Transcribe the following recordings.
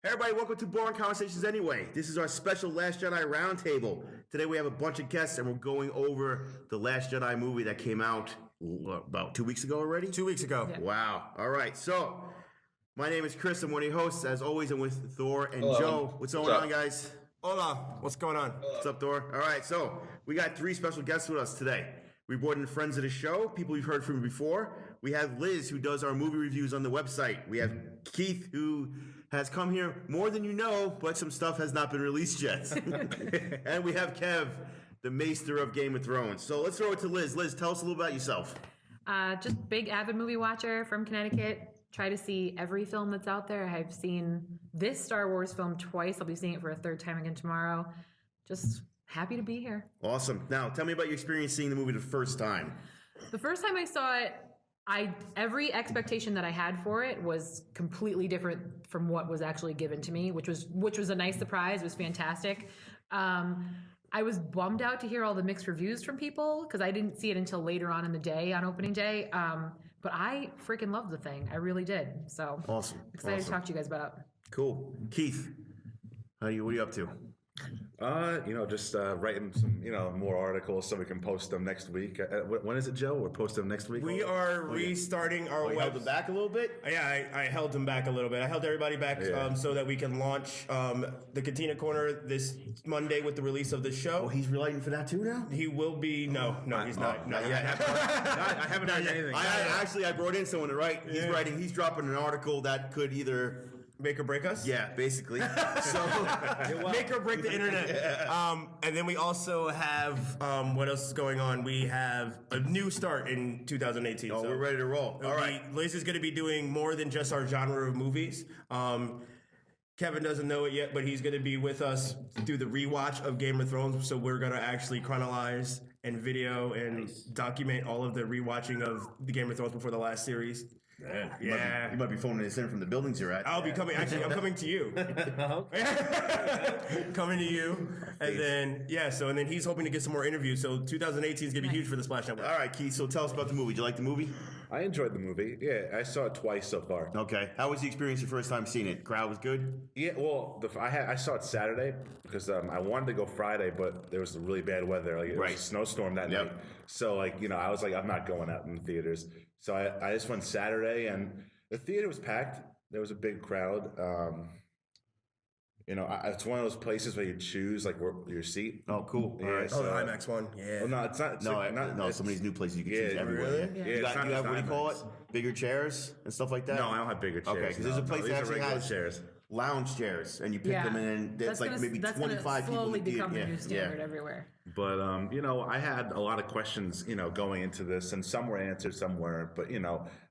Hey everybody, welcome to Boring Conversations Anyway. This is our special Last Jedi roundtable. Today we have a bunch of guests and we're going over the Last Jedi movie that came out about 2 weeks ago already? 2 weeks ago. Yeah. Wow. All right. So, my name is Chris. I'm one of your hosts. As always, I'm with Thor and Joe. What's going on, guys? Hola. What's going on? What's up, Thor? All right. So, we got 3 special guests with us today. We brought in friends of the show, people you've heard from before. We have Lizz, who does our movie reviews on the website. We have Keith, who has come here more than you know, but some stuff has not been released yet. And we have Kev, the maester of Game of Thrones. So let's throw it to Lizz. Liz, tell us a little about yourself. Just big avid movie watcher from Connecticut. Try to see every film that's out there. I've seen this Star Wars film twice. I'll be seeing it for a 3rd time again tomorrow. Just happy to be here. Awesome. Now, tell me about your experience seeing the movie the first time. The first time I saw it, every expectation that I had for it was completely different from what was actually given to me, which was a nice surprise. It was fantastic. I was bummed out to hear all the mixed reviews from people because I didn't see it until later on in the day on opening day. But I freaking loved the thing. I really did. So awesome. Excited to talk to you guys about it. Cool. Keith, what are you up to? Just writing some, more articles so we can post them next week. When is it, Joe? We're posting them next week? We are restarting our you held them back a little bit? Yeah, I held them back a little bit. I held everybody back so that we can launch the Katina Corner this Monday with the release of the show. Oh, he's relating for that too now? He will be. No, he's not. Not yet. I haven't heard anything. I brought in someone to write. He's dropping an article that could either make or break us? Yeah, basically. So make or break the internet. And then we also have what else is going on? We have a new start in 2018. Oh, so we're ready to roll. All right. Liz is going to be doing more than just our genre of movies. Kevin doesn't know it yet, but he's going to be with us through the rewatch of Game of Thrones. So we're going to actually chronologize and video and document all of the rewatching of the Game of Thrones before the last series. You might be phoning this in from the buildings you're at. I'll be coming. Actually, I'm coming to you. Coming to you, and then and then he's hoping to get some more interviews. So 2018 is gonna be huge for the Splash Network. All right, Keith. So tell us about the movie. Did you like the movie? I enjoyed the movie. Yeah, I saw it twice so far. Okay. How was the experience your first time seeing it? Crowd was good? Yeah, well, I saw it Saturday because I wanted to go Friday, but there was really bad weather. Like it was a snowstorm that night. So I was like, I'm not going out in the theaters. So I just went Saturday, and the theater was packed. There was a big crowd. It's one of those places where you choose your seat. Oh, cool. Yeah, the IMAX one. Yeah. Well, no, it's not. Some of these new places you can choose everywhere. Really? Yeah. You have what do you call it? Bigger chairs and stuff like that? No, I don't have bigger chairs. Okay, because there's a place that actually has chairs. Lounge chairs, and you pick them, and there's maybe 25 people. Slowly become the new standard everywhere. But I had a lot of questions, going into this, and some were answered, some weren't. But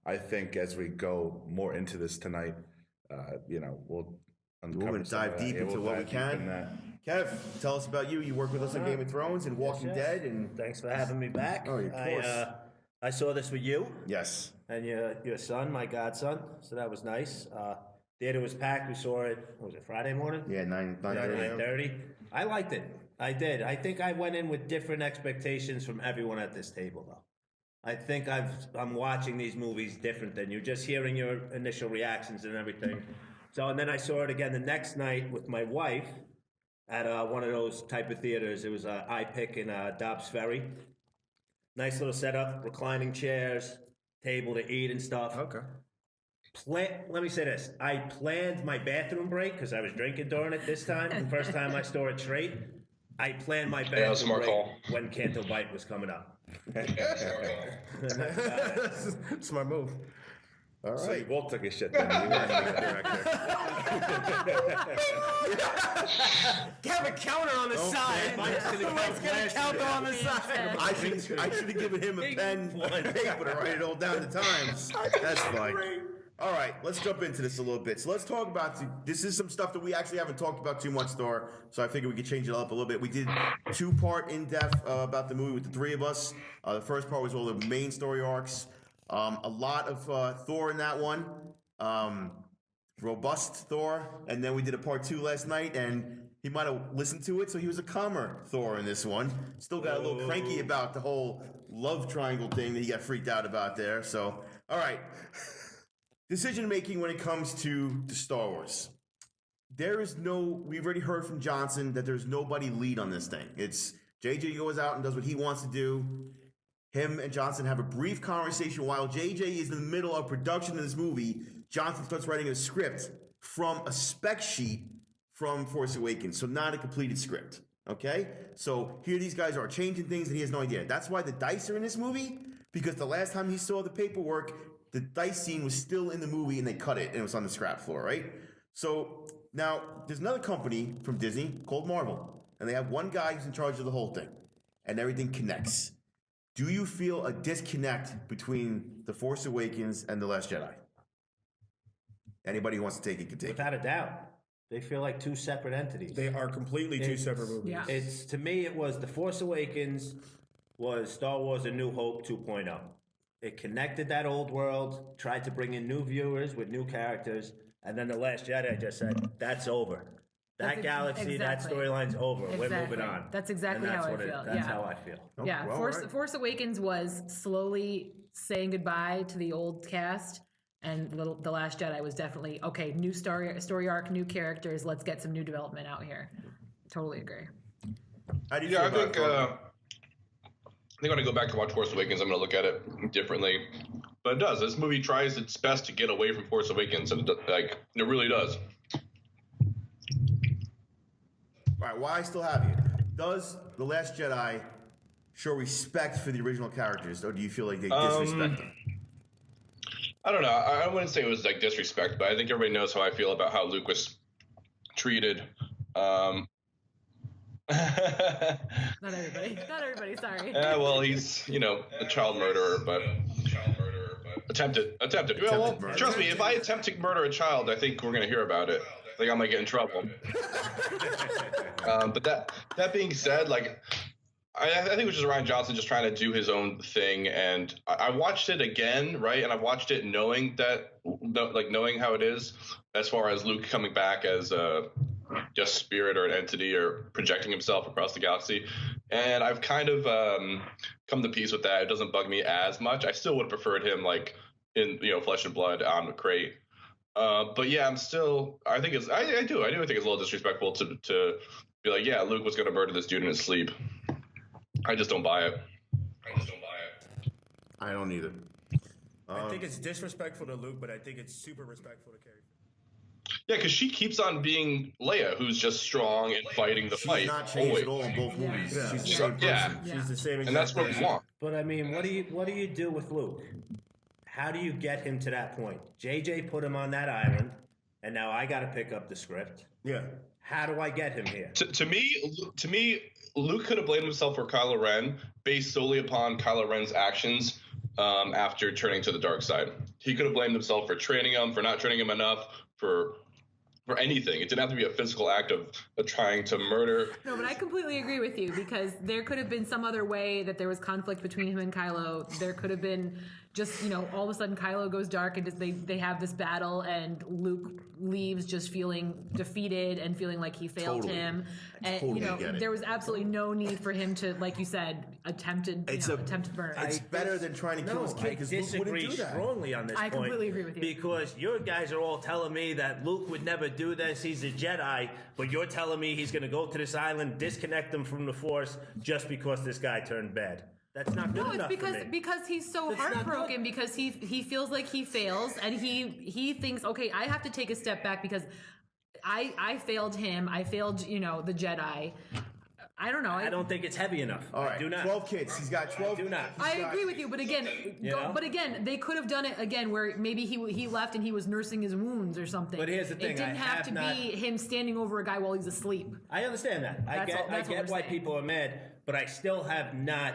I think as we go more into this tonight, we're going to dive deep into what we can. Kev, tell us about you. You work with us on Game of Thrones and Walking Dead, and thanks for having me back. Oh, of course. I saw this with you. Yes. And your son, my godson. So that was nice. Theater was packed. We saw it. What was it, Friday morning? Yeah, 9:30. I liked it. I did. I think I went in with different expectations from everyone at this table, though. I think I'm watching these movies different than you. Just hearing your initial reactions and everything. So, and then I saw it again the next night with my wife at one of those type of theaters. It was iPick in Dobbs Ferry. Nice little setup, reclining chairs, table to eat and stuff. Okay. Let me say this. I planned my bathroom break because I was drinking during it this time. The first time I saw it straight. I planned my bathroom break when Canto Bite was coming up. Smart move. All right. So you both took a shit then. You weren't the director. Have a counter on the side. Mike's going to counter on the side. I should have given him a pen and paper to write it all down the times. That's fine. All right, let's jump into this a little bit. So let's talk about this is some stuff that we actually haven't talked about too much, Thor. So I figured we could change it up a little bit. We did 2-part in-depth about the movie with the 3 of us. The first part was all the main story arcs. A lot of Thor in that one. Robust Thor. And then we did a part 2 last night, and he might have listened to it, so he was a calmer Thor in this one. Still got a little cranky about the whole love triangle thing that he got freaked out about there. So, all right. Decision making when it comes to Star Wars. we've already heard from Johnson that there's nobody lead on this thing. It's JJ goes out and does what he wants to do. Him and Johnson have a brief conversation while JJ is in the middle of production of this movie. Johnson starts writing a script from a spec sheet from Force Awakens, so not a completed script. Okay? So here these guys are changing things and he has no idea. That's why the dice are in this movie, because the last time he saw the paperwork, the dice scene was still in the movie and they cut it and it was on the scrap floor, right? So now there's another company from Disney called Marvel, and they have one guy who's in charge of the whole thing, and everything connects. Do you feel a disconnect between The Force Awakens and The Last Jedi? Anybody who wants to take it can take it. Without a doubt. They feel like two separate entities. They are completely two separate movies. Yeah. To me, it was The Force Awakens was Star Wars A New Hope 2.0. It connected that old world, tried to bring in new viewers with new characters, and then The Last Jedi just said, that's over. That galaxy, that storyline's over. We're moving on. That's exactly And how I feel. That's how I feel. Yeah, well, Force Awakens was slowly saying goodbye to the old cast, and The Last Jedi was definitely, okay, new story arc, new characters, let's get some new development out here. Totally agree. How do you Yeah, feel I about think it? I think when I go back to watch Force Awakens, I'm going to look at it differently. But it does. This movie tries its best to get away from Force Awakens, and it really does. All right, why I still have you. Does The Last Jedi show respect for the original characters, or do you feel like they disrespect them? I don't know. I wouldn't say it was like disrespect, but I think everybody knows how I feel about how Luke was treated. Not everybody, sorry. Yeah, well, he's a child murderer, but attempted. Well, murder. trust me, if I attempt to murder a child, I think we're gonna hear about it. I think I might get in trouble. But that being said, like, I think it was just Ryan Johnson just trying to do his own thing, and I watched it again, right? And I watched it knowing how it is, as far as Luke coming back as just spirit or an entity or projecting himself across the galaxy, and I've kind of come to peace with that. It doesn't bug me as much. I still would have preferred him like in flesh and blood on McCrate. But yeah, I do think it's a little disrespectful to be like, yeah, Luke was going to murder this dude in his sleep. I just don't buy it. I don't either. I think it's disrespectful to Luke, but I think it's super respectful to Carrie. Yeah, because she keeps on being Leia, who's just strong and fighting the fight. She's not changed at all in both movies. Yeah. She's the same person. Yeah. She's the same exact And that's what we person. want. But I mean, what do you do with Luke? How do you get him to that point? JJ put him on that island, and now I got to pick up the script. Yeah. How do I get him here? To me, Luke could have blamed himself for Kylo Ren based solely upon Kylo Ren's actions after turning to the dark side. He could have blamed himself for training him, for not training him enough, for anything. It didn't have to be a physical act of trying to murder. No, but I completely agree with you, because there could have been some other way that there was conflict between him and Kylo. There could have been just, all of a sudden Kylo goes dark and just they have this battle, and Luke leaves just feeling defeated and feeling like he failed Totally. him. I And totally get it. there was absolutely no need for him to, like you said, attempted murder. It's better than trying to kill his kid, I because Luke disagree wouldn't do that. strongly on this I point. completely agree with you. Because your guys are all telling me that Luke would never do this. He's a Jedi, but you're telling me he's going to go to this island, disconnect them from the Force, just because this guy turned bad. That's not good No, it's enough for me. because he's so That's not heartbroken, good. because he feels like he fails, and he thinks, okay, I have to take a step back because I failed him. I failed, the Jedi. I don't know. I don't think it's heavy enough. All right, I do not. 12 kids. He's got 12. I do not. I agree with you, but again, know? they could have done it again where maybe he left and he was nursing his wounds or something. But here's the thing, it didn't I have have to not- be him standing over a guy while he's asleep. I understand that. I That's what get we're why saying. people are mad, but I still have not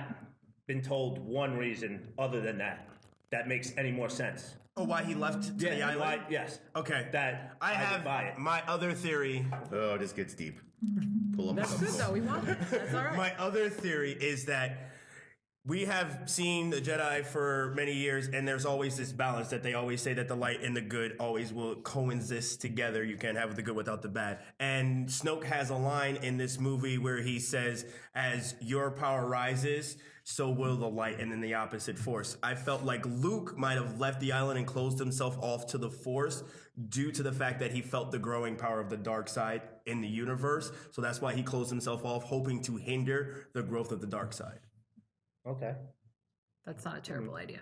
been told one reason other than that makes any more sense. Oh, why he left to the island? Why, yes. Okay. That I I have would buy it. my other theory. Oh, this gets deep. Pull up. That's good though. We want it. That's all right. My other theory is that we have seen the Jedi for many years, and there's always this balance that they always say that the light and the good always will coexist together. You can't have the good without the bad. And Snoke has a line in this movie where he says, as your power rises, so will the light, and then the opposite force. I felt like Luke might have left the island and closed himself off to the force due to the fact that he felt the growing power of the dark side in the universe. So that's why he closed himself off, hoping to hinder the growth of the dark side. Okay. That's not a terrible idea.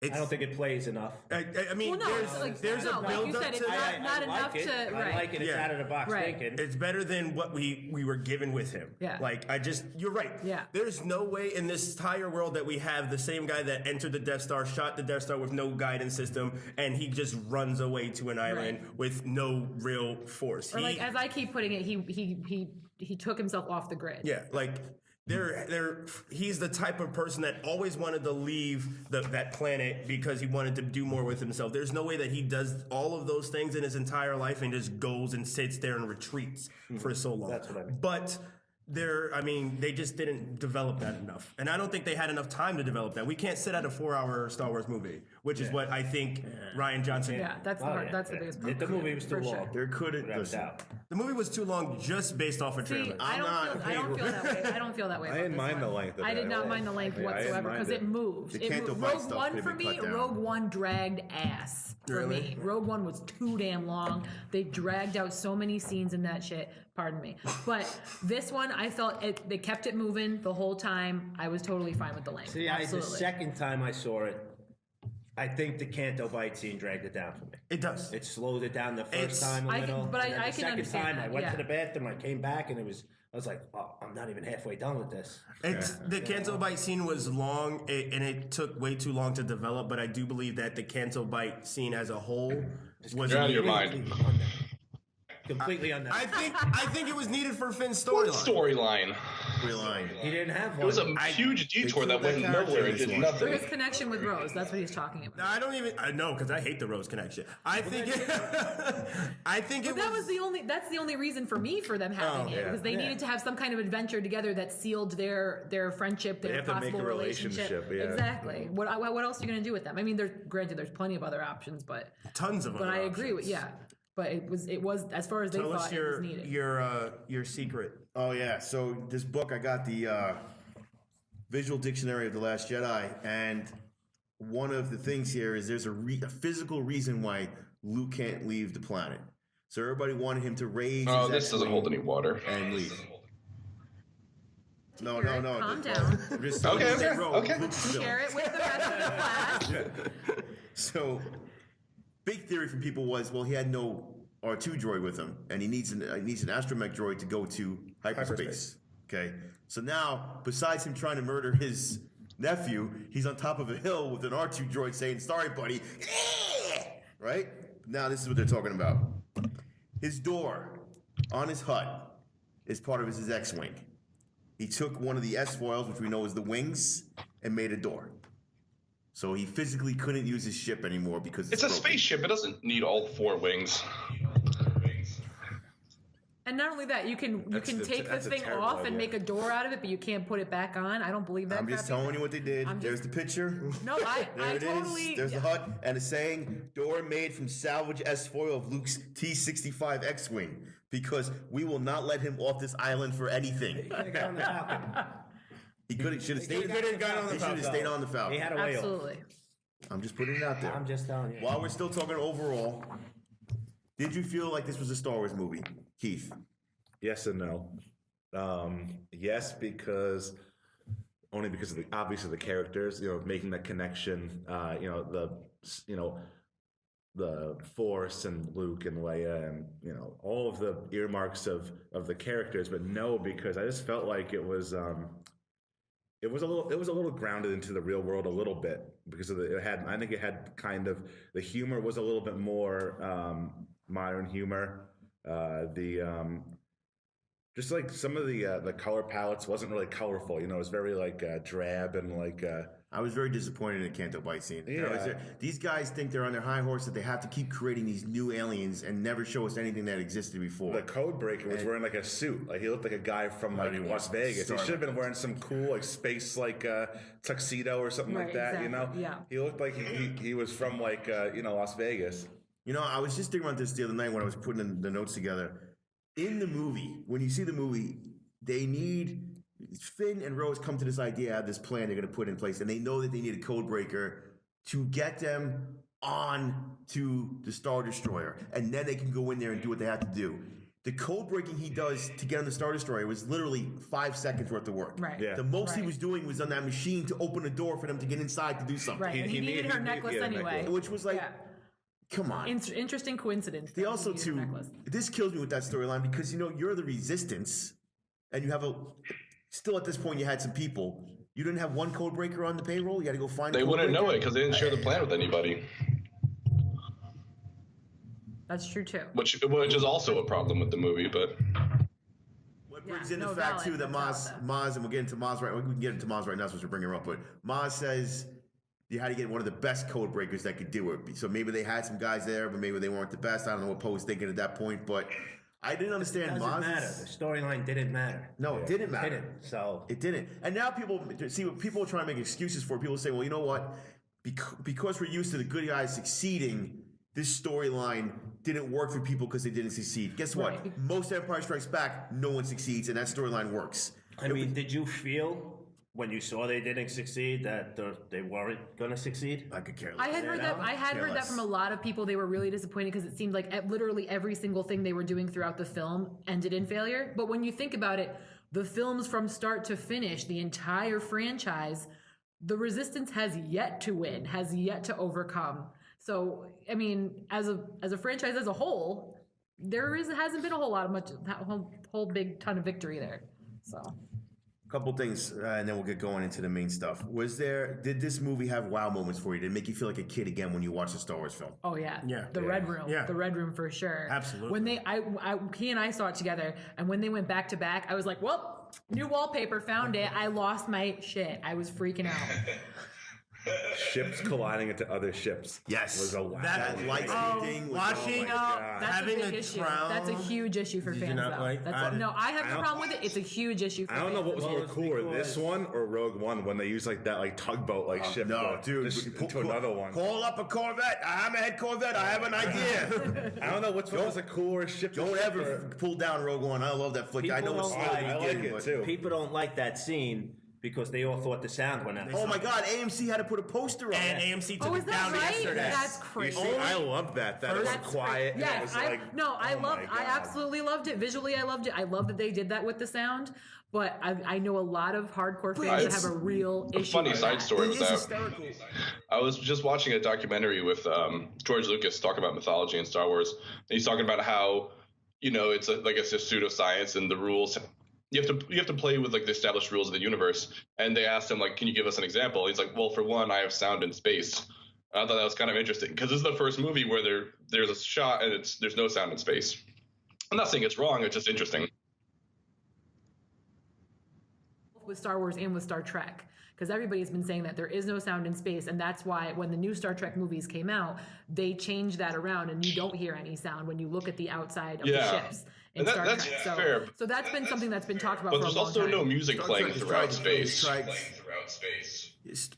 I don't think it plays enough. I mean, Well, no, there's a like build you up said, to it's that. not enough like it. to. I like it. It's Yeah. out of the box Right. thinking. It's better than what we were given with him. Yeah. Like, you're right. Yeah. There's no way in this entire world that we have the same guy that entered the Death Star, shot the Death Star with no guidance system, and he just runs away to an island with no real force. Or like as I keep putting it, he took himself off the grid. Yeah, like he's the type of person that always wanted to leave that planet because he wanted to do more with himself. There's no way that he does all of those things in his entire life and just goes and sits there and retreats for so long. That's what I mean. But they just didn't develop that enough. And I don't think they had enough time to develop that. We can't sit at a 4-hour Star Wars movie, which is what I think Ryan Johnson. Yeah, that's the biggest problem. The movie was too For long. sure. There couldn't. Without a Listen, doubt. The movie was too long just based off a See, trailer. I don't feel that way. I don't feel that way. I about didn't this mind the one. length of I it did at not all. mind the length I didn't whatsoever mind because it. it moved. The It Canto moved. Bight Rogue stuff One could've for been me, cut down. Rogue One dragged ass for me. Rogue One was too damn long. They dragged out so many scenes in that shit. Pardon me. But this one, I felt they kept it moving the whole time. I was totally fine with the length. See, the Absolutely. second time I saw it, I think the Canto Bight scene dragged it down for me. It does. It slowed it down the first It's- time a I can- little. but and then I the can second understand time that, I went yeah. to the bathroom, I came back, and I was like, oh, I'm not even halfway done with this. The Canto Bight scene was long, and it took way too long to develop. But I do believe that the Canto Bight scene as a whole was You're out of your mind. Completely unnecessary. I think it was needed for Finn's What storyline. storyline? reline. He didn't have one. It was a huge detour that went killed that character nowhere in and this did one. For nothing. his connection with Rose, that's what he's talking about. I know because I hate the Rose connection. I think it was. That's the only reason for me for them having it because they needed to have some kind of adventure together that sealed their friendship, their have to make possible a relationship, yeah. Exactly. What else are you going to do with them? I mean, there's plenty of other options, but Tons of but other I agree with options. But it was as far as they Tell us thought it was needed. your secret. Oh yeah. So this book, I got the visual dictionary of the Last Jedi, and one of the things here is there's a physical reason why Luke can't leave the planet. So everybody wanted him to raise. Oh, his this doesn't X-wing hold any water. and leave. No. Calm down. I'm just Okay, telling you, okay. Luke's film. Share it with the rest of the class. So, big theory from people was, well, he had no R2 droid with him, and he needs an astromech droid to go to hyperspace. Okay, so now, besides him trying to murder his nephew, he's on top of a hill with an R2 droid saying, "Sorry, buddy." Right? Now, this is what they're talking about. His door on his hut is part of his X-wing. He took one of the S-foils, which we know is the wings, and made a door. So he physically couldn't use his ship anymore because It's a broken. spaceship. It doesn't need all 4 wings. And not only that, you can take that's this a thing terrible off and idea. make a door out of it, but you can't put it back on. I don't believe that. I'm just crap either. telling you what they did. I'm There's just- the picture. No, I There it is. totally. There's the hut, and it's saying door made from salvage S-foil of Luke's T-65 X-wing, because we will not let him off this island for anything. He should have stayed. He should have stayed on the He Falcon. had a way off. Absolutely. I'm just putting it out there. I'm just telling you. While we're still talking overall, did you feel like this was a Star Wars movie, Keith? Yes and no. Yes, because only because of obviously the characters, making that connection, the Force and Luke and Leia and all of the earmarks of the characters, but no, because I just felt like it was a little grounded into the real world a little bit because of I think it had kind of the humor was a little bit more modern humor. Just like some of the color palettes wasn't really colorful, it was very like drab and like I was very disappointed in the Canto Bight scene. Yeah. These guys think they're on their high horse that they have to keep creating these new aliens and never show us anything that existed before. The code breaker was wearing like a suit. Like he looked like a guy from like Las Vegas. He should have been wearing some cool like space like tuxedo or something like that. Exactly. You know? Yeah. He looked like he was from like Las Vegas. You know, I was just thinking about this the other night when I was putting the notes together. In the movie, when you see the movie, they need Finn and Rose come to this idea, have this plan they're going to put in place, and they know that they need a code breaker to get them on to the Star Destroyer, and then they can go in there and do what they have to do. The code breaking he does to get on the Star Destroyer was literally 5 seconds worth of work. Right. Yeah. The most he was doing was on that machine to open a door for them to get inside to do something. Right. And he needed her necklace anyway. Which was like, come on. Interesting coincidence. They that also, he needed her too, necklace. this kills me with that storyline because, you know, you're the Resistance, and you have still at this point you had some people. You didn't have one code breaker on the payroll? You had to go find They a code wouldn't breaker? know it because they didn't share the plan with anybody. That's true too. Which is also a problem with the movie, but What brings Yeah, in the no, fact, valid. too, that That's Maz, and we'll get into Maz right, we can get into Maz right now, so we're bringing her up, but Maz says you had to get one of the best code breakers that could do it. So maybe they had some guys there, but maybe they weren't the best. I don't know what Poe was thinking at that point, but I didn't understand It doesn't matter. The storyline didn't matter. No, it didn't matter. It didn't. So It didn't. And now people see what people are trying to make excuses for. People say, well, you know what? Because we're used to the good guys succeeding, this storyline didn't work for people because they didn't succeed. Guess what? Right. Most Empire Strikes Back, no one succeeds, and that storyline works. I mean, did you feel when you saw they didn't succeed that they weren't going to succeed? I could care less. I had heard that. I had heard that from a lot of people. They were really disappointed because it seemed like literally every single thing they were doing throughout the film ended in failure. But when you think about it, the films from start to finish, the entire franchise, the Resistance has yet to win, has yet to overcome. So, I mean, as a franchise as a whole, hasn't been a whole lot of whole big ton of victory there. So. Couple things, and then we'll get going into the main stuff. Did this movie have wow moments for you? Did it make you feel like a kid again when you watch a Star Wars film? Oh yeah, Yeah. The Red Room, the Red Room for sure. Absolutely. When he and I saw it together, and when they went back to back, I was like, "Well, new wallpaper, found it." I lost my shit. I was freaking out. Ships colliding into other ships. Yes. Was a wow. That light thing was, watching That's having a big a issue. crown. That's a huge issue for Did you fans. not Though. like- No, I have no problem with it. It's a huge issue for I don't fans. know what was more cooler, because- this one or Rogue One, when they used like that like tugboat like ship. No, dude. To another one. Call up a Corvette. I'm a head Corvette. I have an idea. I don't know which one was a cooler ship. Don't ever pull down Rogue One. I love that flick. I know it's slow I to like begin, it but- too. People don't like that scene because they all thought the sound went out. Oh my God! AMC had to put a poster up. And AMC took Oh, is it down that right? yesterday. That's You crazy. see, I loved that. That it was That's quiet. great. and it Yes, was I like, I oh my loved. I God. absolutely loved it. Visually, I loved it. I love that they did that with the sound. But I know a lot of hardcore fans that it's have a real a issue. funny with side that. story It with is that. hysterical. I was just watching a documentary with George Lucas talking about mythology and Star Wars. And he's talking about how, it's like it's just pseudoscience and the rules. You have to play with like the established rules of the universe. And they asked him like, "Can you give us an example?" He's like, "Well, for one, I have sound in space." I thought that was kind of interesting because this is the first movie where there's a shot and there's no sound in space. I'm not saying it's wrong. It's just interesting. With Star Wars and with Star Trek, because everybody's been saying that there is no sound in space, and that's why when the new Star Trek movies came out, they changed that around, and you don't hear any sound when you look at the outside of the Yeah. ships in And Star that's Trek. fair. So that's been something that's been talked about But for a there's long also time. no music Star playing Trek is throughout trying to- space.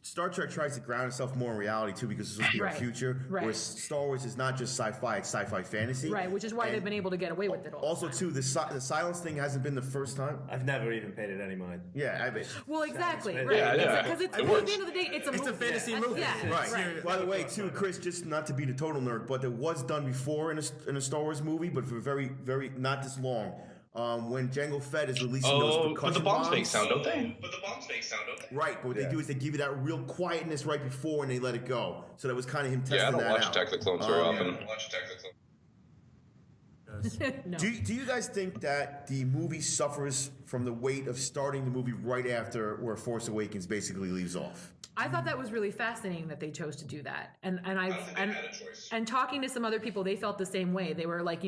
Star Trek tries to ground itself more in reality too, because it's supposed to be our Right, future. right. Whereas Star Wars is not just sci-fi; it's sci-fi fantasy. Right, which is why And they've been able to get away with it all. Also, too, the silence thing hasn't been the first time. I've never even paid it any mind. Yeah, I mean, Well, exactly. Yeah, Right. yeah. Because it's It at works. the end of the day, it's a movie. a fantasy movie. Yeah, right. right. By the way, too, Chris, just not to be the total nerd, but it was done before in a Star Wars movie, but for very, very not this long. When Jango Fett is releasing those Oh, percussion but the bombs make sound, don't they? Right, but what they do is they give you that real quietness right before, and they let it go. So that was kind of him testing Yeah, I don't that watch out. Attack of the Clones very often. No. Do you guys think that the movie suffers from the weight of starting the movie right after where Force Awakens basically leaves off? I thought that was really fascinating that they chose to do that, and talking to some other people, they felt the same way. They were like,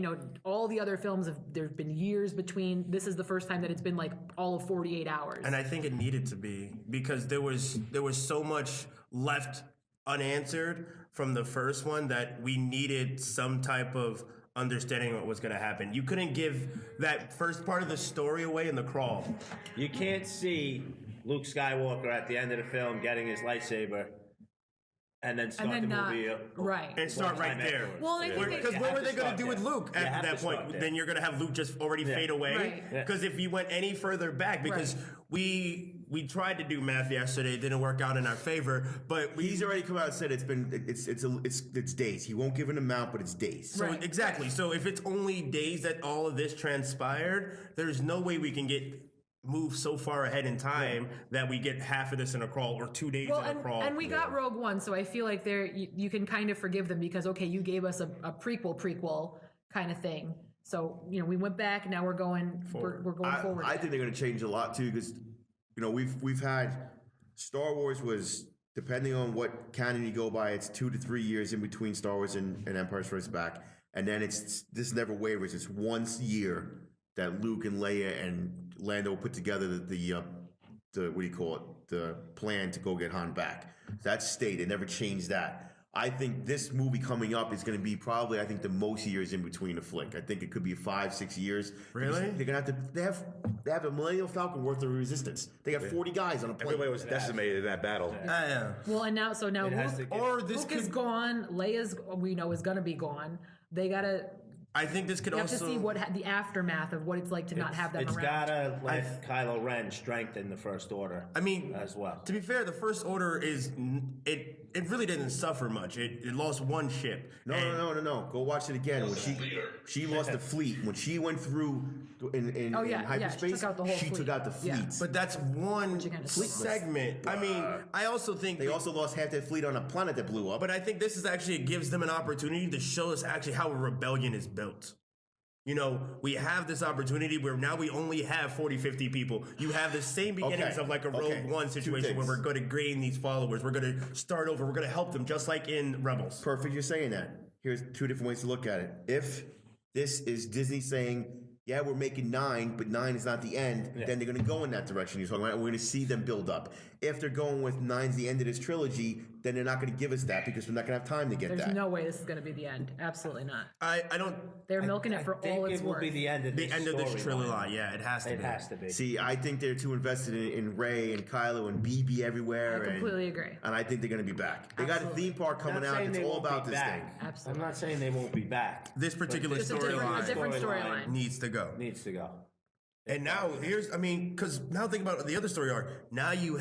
all the other films there's been years between. This is the first time that it's been like all of 48 hours. And I think it needed to be because there was so much left unanswered from the first one that we needed some type of understanding what was going to happen. You couldn't give that first part of the story away in the crawl. You can't see Luke Skywalker at the end of the film getting his lightsaber and then start the movie right and start right there. Well, because what were they going to do with Luke at that point? Then you're going to have Luke just already fade away. Because if you went any further back, because we tried to do math yesterday, it didn't work out in our favor. But he's already come out and said it's days. He won't give an amount, but it's days. So exactly. So if it's only days that all of this transpired, there's no way we can move so far ahead in time that we get half of this in a crawl or 2 days in a crawl. And we got Rogue One, so I feel like you can kind of forgive them because, okay, you gave us a prequel kind of thing. So, we went back, now we're going forward. We're going forward. I think they're going to change a lot too because, we've had Star Wars was, depending on what canon you go by, it's 2 to 3 years in between Star Wars and Empire Strikes Back. And then this never wavers. It's once a year that Luke and Leia and Lando put together the what do you call it? The plan to go get Han back. That's stayed. They never changed that. I think this movie coming up is going to be probably, the most years in between the flick. I think it could be 5-6 years. Really? They're going to have they have a Millennium Falcon worth of resistance. They got 40 guys on a plane. Everybody was decimated in that battle. Yeah. Well, and now Luke is gone. Leia's, we know, is going to be gone. They got to... I think this could you also... have to see what the aftermath of what it's like to not have them it's around. It's gotta let Kylo Ren strengthen the First Order. As well. To be fair, the First Order it really didn't suffer much. It lost one ship. No. Go watch it again. When she lost the fleet. When she went through in hyperspace, she took out the whole fleet. Took out the fleet. Yeah. But that's one segment. I also think they also lost half their fleet on a planet that blew up. But I think this is actually, it gives them an opportunity to show us actually how a rebellion is built. We have this opportunity where now we only have 40, 50 people. You have the same beginnings of like a Rogue One situation where we're going to gain these followers. We're going to start over. We're going to help them just like in Rebels. Perfect. You're saying that. Here's two different ways to look at it. If this is Disney saying, yeah, we're making 9, but 9 is not the end, then they're going to go in that direction you're talking about. We're going to see them build up. If they're going with 9's the end of this trilogy, then they're not going to give us that because we're not going to have time to get that. There's no way this is going to be the end. Absolutely not. I don't... They're milking it for all it's worth. It will be the end of this trilogy. Yeah, it has to be. It has to be. See, I think they're too invested in Rey and Kylo and BB everywhere. I completely agree. And I think they're going to be back. They got a theme park coming out that's all about this thing. Absolutely. I'm not saying they won't be back. This particular storyline, a different storyline needs to go. And now because now think about the other story arc. Now you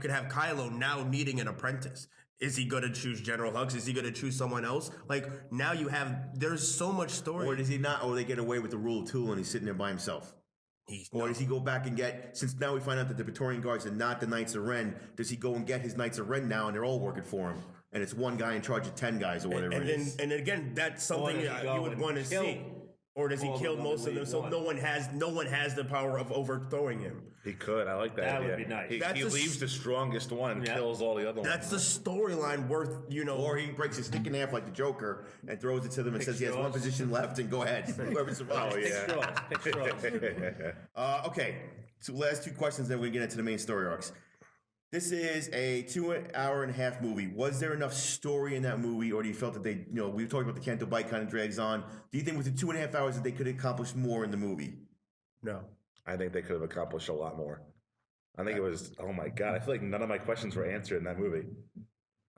could have Kylo now needing an apprentice. Is he going to choose General Hux? Is he going to choose someone else? Like now there's so much story. Or does he not? Or they get away with the rule of 2 and he's sitting there by himself. Or does he go back and since now we find out that the Praetorian Guards are not the Knights of Ren, does he go and get his Knights of Ren now and they're all working for him? And it's one guy in charge of 10 guys or whatever it is. And again, that's something you would want to see. Or does he kill most of them so no one has the power of overthrowing him? He could. I like that. That would be nice. He leaves the strongest one and kills all the other ones. That's the storyline worth, Or he breaks his stick in half like the Joker and throws it to them and says he has one position left and go ahead. Whoever survives. Pick straws. Okay. So last 2 questions, then we get into the main story arcs. This is a 2.5-hour movie. Was there enough story in that movie, or do you felt that they, we talked about the Canto Bite kind of drags on. Do you think with the 2.5 hours that they could accomplish more in the movie? No. I think they could have accomplished a lot more. I think it was, oh my God, I feel like none of my questions were answered in that movie.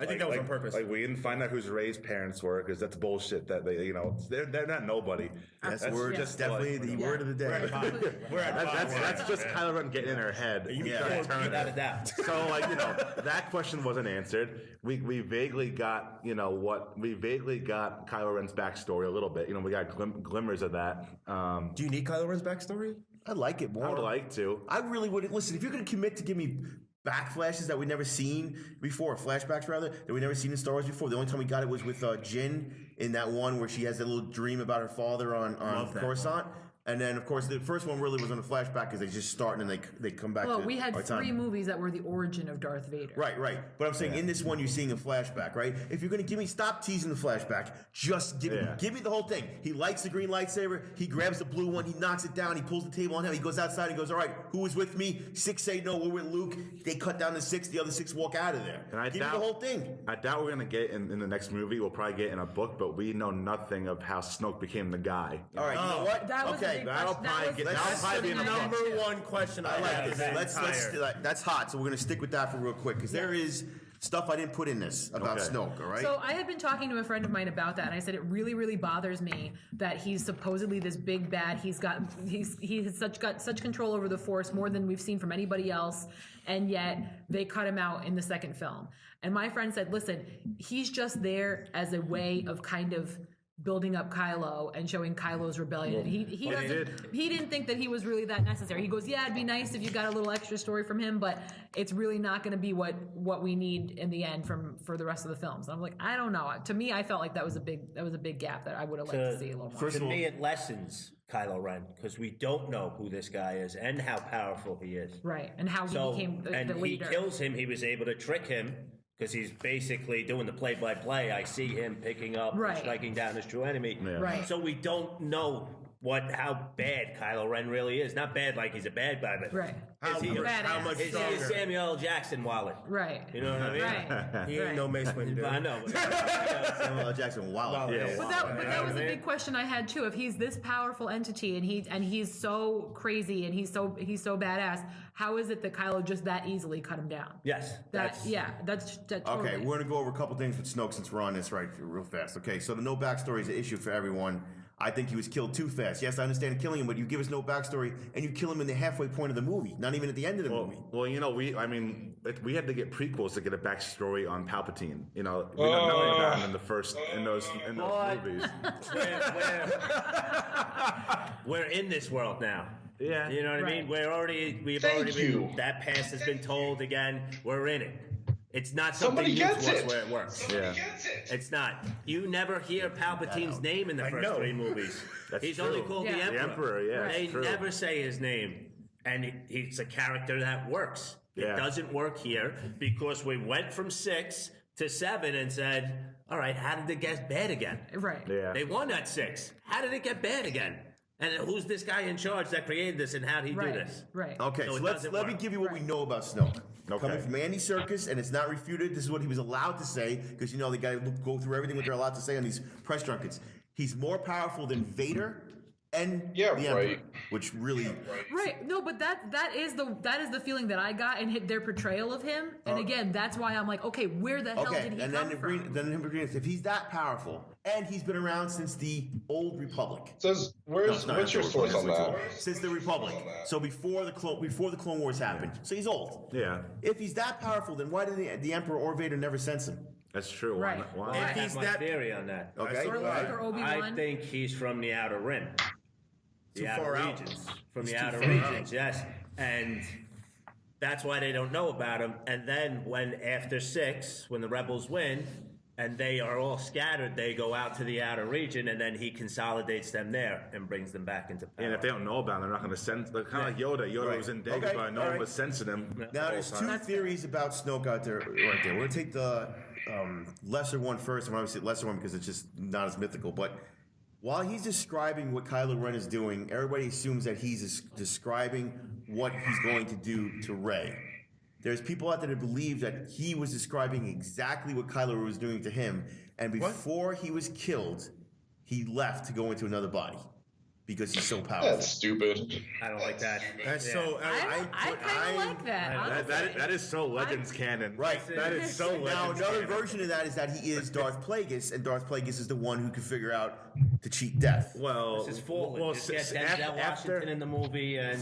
I think that was on purpose. Like we didn't find out whose Rey's parents were because that's bullshit. That they, they're not nobody. That's definitely the word of the day. That's just Kylo Ren getting in her head. Without a doubt. So that question wasn't answered. We vaguely got Kylo Ren's backstory a little bit. We got glimmers of that. Do you need Kylo Ren's backstory? I like it more. I would like to. I really would. Listen, if you're going to commit to give me back flashes that we've never seen before, flashbacks rather, that we've never seen in Star Wars before. The only time we got it was with Jyn in that one where she has that little dream about her father on Coruscant. And then, of course, the first one really was on a flashback because they just start and then they come back. Well, to we had our time. 3 movies that were the origin of Darth Vader. Right. But I'm saying in this one, you're seeing a flashback, right? If you're going to give me, stop teasing the flashback. Just give me the whole thing. He likes the green lightsaber. He grabs the blue one. He knocks it down. He pulls the table on him. He goes outside and goes, all right, who was with me? 6 say no, we're with Luke. They cut down the 6. The other 6 walk out of there. And give me the whole thing. I doubt we're going to get in the next movie. We'll probably get in a book, but we know nothing of how Snoke became the guy. All right, you know what? That was okay. that'll That'll be the number one question I like. That's hot. So we're going to stick with that for real quick because there is stuff I didn't put in this about Snoke, all right? So I had been talking to a friend of mine about that, and I said it really, really bothers me that he's supposedly this big bad. He has got such control over the Force, more than we've seen from anybody else, and yet they cut him out in the second film. And my friend said, listen, he's just there as a way of kind of building up Kylo and showing Kylo's rebellion. He didn't think that he was really that necessary. He goes, yeah, it'd be nice if you got a little extra story from him, but it's really not going to be what we need in the end for the rest of the films. And I'm like, I don't know. To me, I felt like that was a big gap that I would have liked to see a little more. To me, it lessens Kylo Ren because we don't know who this guy is and how powerful he is. Right, and how he became the leader. He kills him. He was able to trick him. Because he's basically doing the play-by-play. I see him picking up and striking down his true enemy. Yeah. Right. So we don't know how bad Kylo Ren really is. Not bad like he's a bad guy, but How much is he a Samuel L. Jackson wallet? Right. You know what I mean? Right. He ain't no Mace Windu. I know. Samuel L. Jackson, wow. But that was a big question I had too. If he's this powerful entity and he's so crazy and he's so badass, how is it that Kylo just that easily cut him down? Yes. That's totally. Okay, we're going to go over a couple things with Snoke since we're on this real fast. Okay, so the no backstory is an issue for everyone. I think he was killed too fast. Yes, I understand killing him, but you give us no backstory and you kill him in the halfway point of the movie, not even at the end of the movie. Well, you know, we had to get prequels to get a backstory on Palpatine. You know, we don't know about him in those movies. We're in this world now. Yeah, you know what I mean. That past has been told again. We're in it. It's not something new to us where it works. It's not. You never hear Palpatine's name in the first 3 movies. He's true. Only called the Emperor. The Emperor, yeah. They never say his name, and he's a character that works. It doesn't work here because we went from 6 to 7 and said, "All right, how did it get bad again?" Right. Yeah. They won at 6. How did it get bad again? And who's this guy in charge that created this, and how did he do this? Right. Okay, so let me give you what we know about Snoke. Okay. Coming from Andy Serkis, and it's not refuted. This is what he was allowed to say, because they got to go through everything what they're allowed to say on these press junkets. He's more powerful than Vader and the Emperor, which really right. No, but that is the feeling that I got in their portrayal of him. And again, that's why I'm like, okay, where the hell did he come from? If he's that powerful, and he's been around since the old Republic. Says what's your source on that? Since the Republic. So before the Clone Wars happened. So he's old. Yeah. If he's that powerful, then why did the Emperor or Vader never sense him? That's true. Right. Why? I have my theory on that. Okay. Or Obi-Wan. I think he's from the Outer Rim. Too far out. From the Outer Regions, yes. And that's why they don't know about him. And then after 6, when the Rebels win, and they are all scattered, they go out to the Outer Region, and then he consolidates them there and brings them back into power. And if they don't know about him, they're not going to sense. Kind of like Yoda. Yoda was in Dagobah, but no one was sensing him. Now, there's 2 theories about Snoke out there right there. We're going to take the lesser one first, and obviously the lesser one because it's just not as mythical. But while he's describing what Kylo Ren is doing, everybody assumes that he's describing what he's going to do to Rey. There's people out there that believe that he was describing exactly what Kylo Ren was doing to him, and before he was killed, he left to go into another body because he's so powerful. That's stupid. I don't like that. That's so. I kind of like that. That is so Legends canon. Right. That is so Legends Now, another canon. version of that is that he is Darth Plagueis, and Darth Plagueis is the one who can figure out to cheat death. Well, This is fallen. Just get Denzel Washington in the movie, and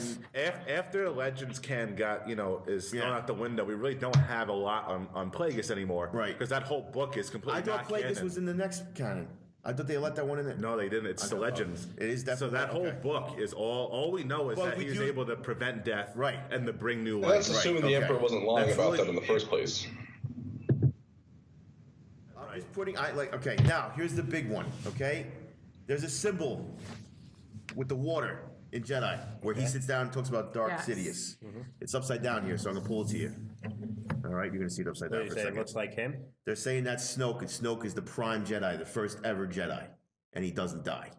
after Legends canon got is thrown out the window, we really don't have a lot on Plagueis anymore. Right. Because that whole book is completely I thought not Plagueis canon. was in the next canon. I thought they let that one in there. No, they didn't. It's the Legends. It is definitely so that whole book is all we know is that he was able to prevent death, right, and to bring new life. That's assuming the Emperor wasn't lying about that in the first place. I'm just putting. Okay, now here's the big one. Okay, there's a symbol with the water in Jedi, where he sits down and talks about Dark Yes. Sidious. It's upside down here, so I'm gonna pull it to you. All right, you're gonna see it upside down You for a say it second. looks like him? They're saying that's Snoke, and Snoke is the prime Jedi, the first ever Jedi, and he doesn't die.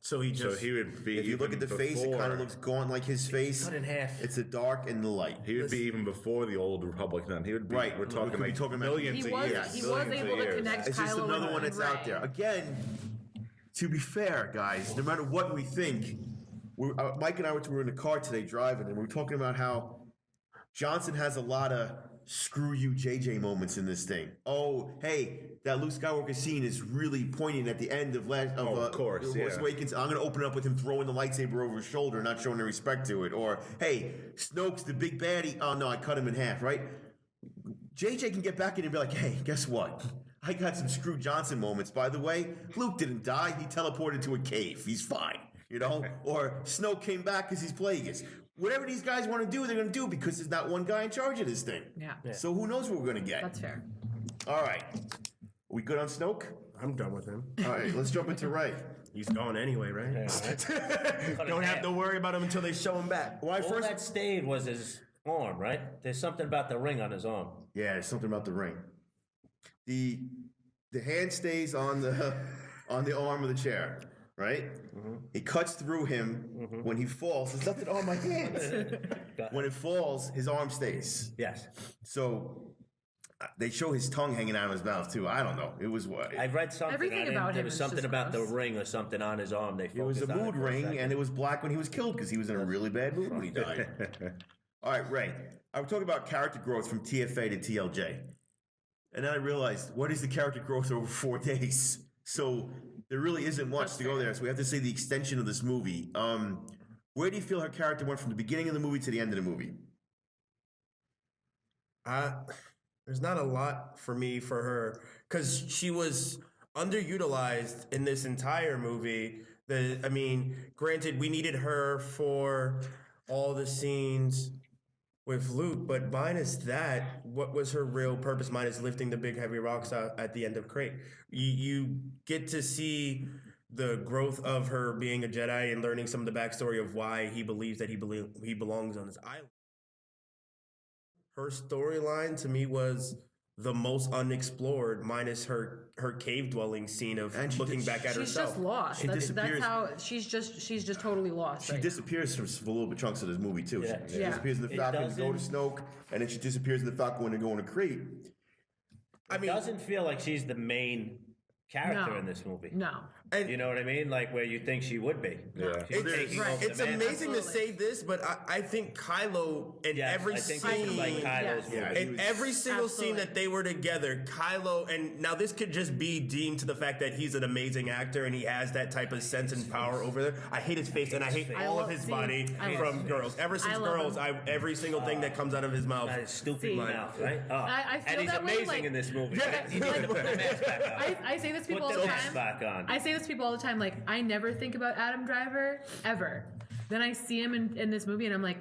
So he So just he would be. If you look at the even face, it kind before- of looks gaunt like his face. Cut in half. It's the dark and the light. He would be even before the old Republic. Then he would be. Right. We're We talking could be like talking about- millions He of was years. he was Millions of able to years. connect It's just Kylo another and one that's Rey. out there. Again, to be fair, guys, no matter what we think, Mike and I were in the car today driving, and we were talking about how Johnson has a lot of screw you JJ moments in this thing. Oh, hey, that Luke Skywalker scene is really poignant at the end of course, Force yeah. Awakens. I'm going to open up with him throwing the lightsaber over his shoulder, not showing any respect to it. Or, hey, Snoke's the big baddie. Oh, no, I cut him in half, right? JJ can get back in and be like, hey, guess what? I got some Screw Johnson moments. By the way, Luke didn't die. He teleported to a cave. He's fine, you know? Or Snoke came back because he's Plagueis. Whatever these guys want to do, they're going to do because there's not one guy in charge of this thing. Yeah. So who knows what we're going to get? That's fair. All right. We good on Snoke? I'm done with him. All right, let's jump into Rey. He's gone anyway, right? Don't have to worry about him until they show him back. When I All first... that stayed was his arm, right? There's something about the ring on his arm. Yeah, there's something about the ring. The hand stays on the arm of the chair, right? It cuts through him when he falls. There's nothing on my hands. When it falls, his arm stays. Yes. So they show his tongue hanging out of his mouth too. I don't know. It was what? I read something Everything on him. about There him was is something just about gross. the ring or something on his arm. They It was a focused on mood for ring, second. and it was black when he was killed because he was in a really bad mood when he died. All right, Ray. I was talking about character growth from TFA to TLJ. And then I realized, what is the character growth over 4 days? So there really isn't much to go there. So we have to say the extension of this movie. Where do you feel her character went from the beginning of the movie to the end of the movie? There's not a lot for me for her because she was underutilized in this entire movie. Granted, we needed her for all the scenes with Luke, but minus that, what was her real purpose? Minus lifting the big heavy rocks out at the end of Crate. You get to see the growth of her being a Jedi and learning some of the backstory of why he believes that he belongs on this island. Her storyline to me was the most unexplored, minus her cave dwelling scene of And she looking did- back at She's herself. just lost. She That's disappears. how she's just totally lost. She right disappears for a little bit chunks of this movie too. Yeah. She Yeah. disappears in the It Falcon to go to doesn't- Snoke, and then she disappears in the Falcon when they're going to Crete. It doesn't feel like she's the main character No. in this movie. No. And You know what I mean? Like where you think she would be. Yeah. She's taking right. over it's the mantle. amazing to Absolutely. say this, but I think Kylo in Yes, every I think scene, this is like Kylo's Yes. movie. Yeah, he in was- every single scene Absolutely. that they were together, Kylo, and now this could just be deemed to the fact that he's an amazing actor and he has that type of sense and power over there. I hate his face and I hate I all love- of his see, body I love from his Girls. Ever since I love Girls, him. every single thing that comes out of his mouth. That stupid See, mouth, right? Oh. I feel and he's that way, amazing like- in this movie. Yeah. He needs to put the mask back on. I say this to people Put all the the mask time. back on. I say this to people all the time. Like, I never think about Adam Driver ever. Then I see him in this movie, and I'm like,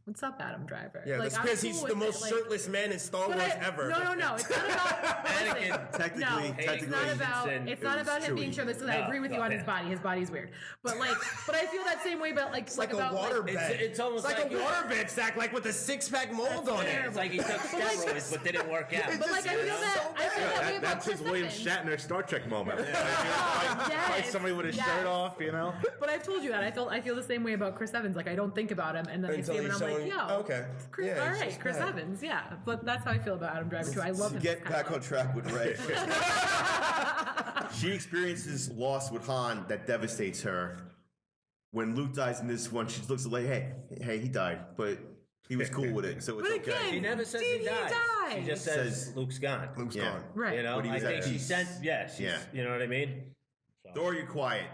"What's up, Adam Driver?" Yeah, like, that's I'm because cool he's with the most it, like- shirtless man in Star But Wars I- ever. No. It's not about. Anakin, listen, Technically, no, technically, it's not about. Christensen, It's it not was about him being Chewie. shirtless. Because I No, agree with you no, on yeah. his body. His body's weird. But I feel that same way about It's like about a water like, bed. It's almost like like a water bed sack, like with a 6-pack mold on it. It's like he took steroids but didn't work out. But like I feel that way about That's his Chris William Evans. Shatner Star Trek moment. Fight Yes, somebody with his yes. shirt off, you know? But I've told you that I feel the same way about Chris Evans. Like I don't think about him, and then I see him, and I'm like, yo, okay. Chris, Yeah, all he's right, just Chris bad. Evans, yeah. But that's how I feel about Adam Driver too. I love To him. get back on track with Rey. She experiences loss with Han that devastates her. When Luke dies in this one, she looks like, hey, he died, but he was cool with it, so it's But okay. again, She never says Did he he dies. die? She just says, Says- Luke's gone. Luke's Yeah. gone. Right. You know, But he I was at think she peace. sent. She's, Yeah. You know what I mean? Dora, you're quiet.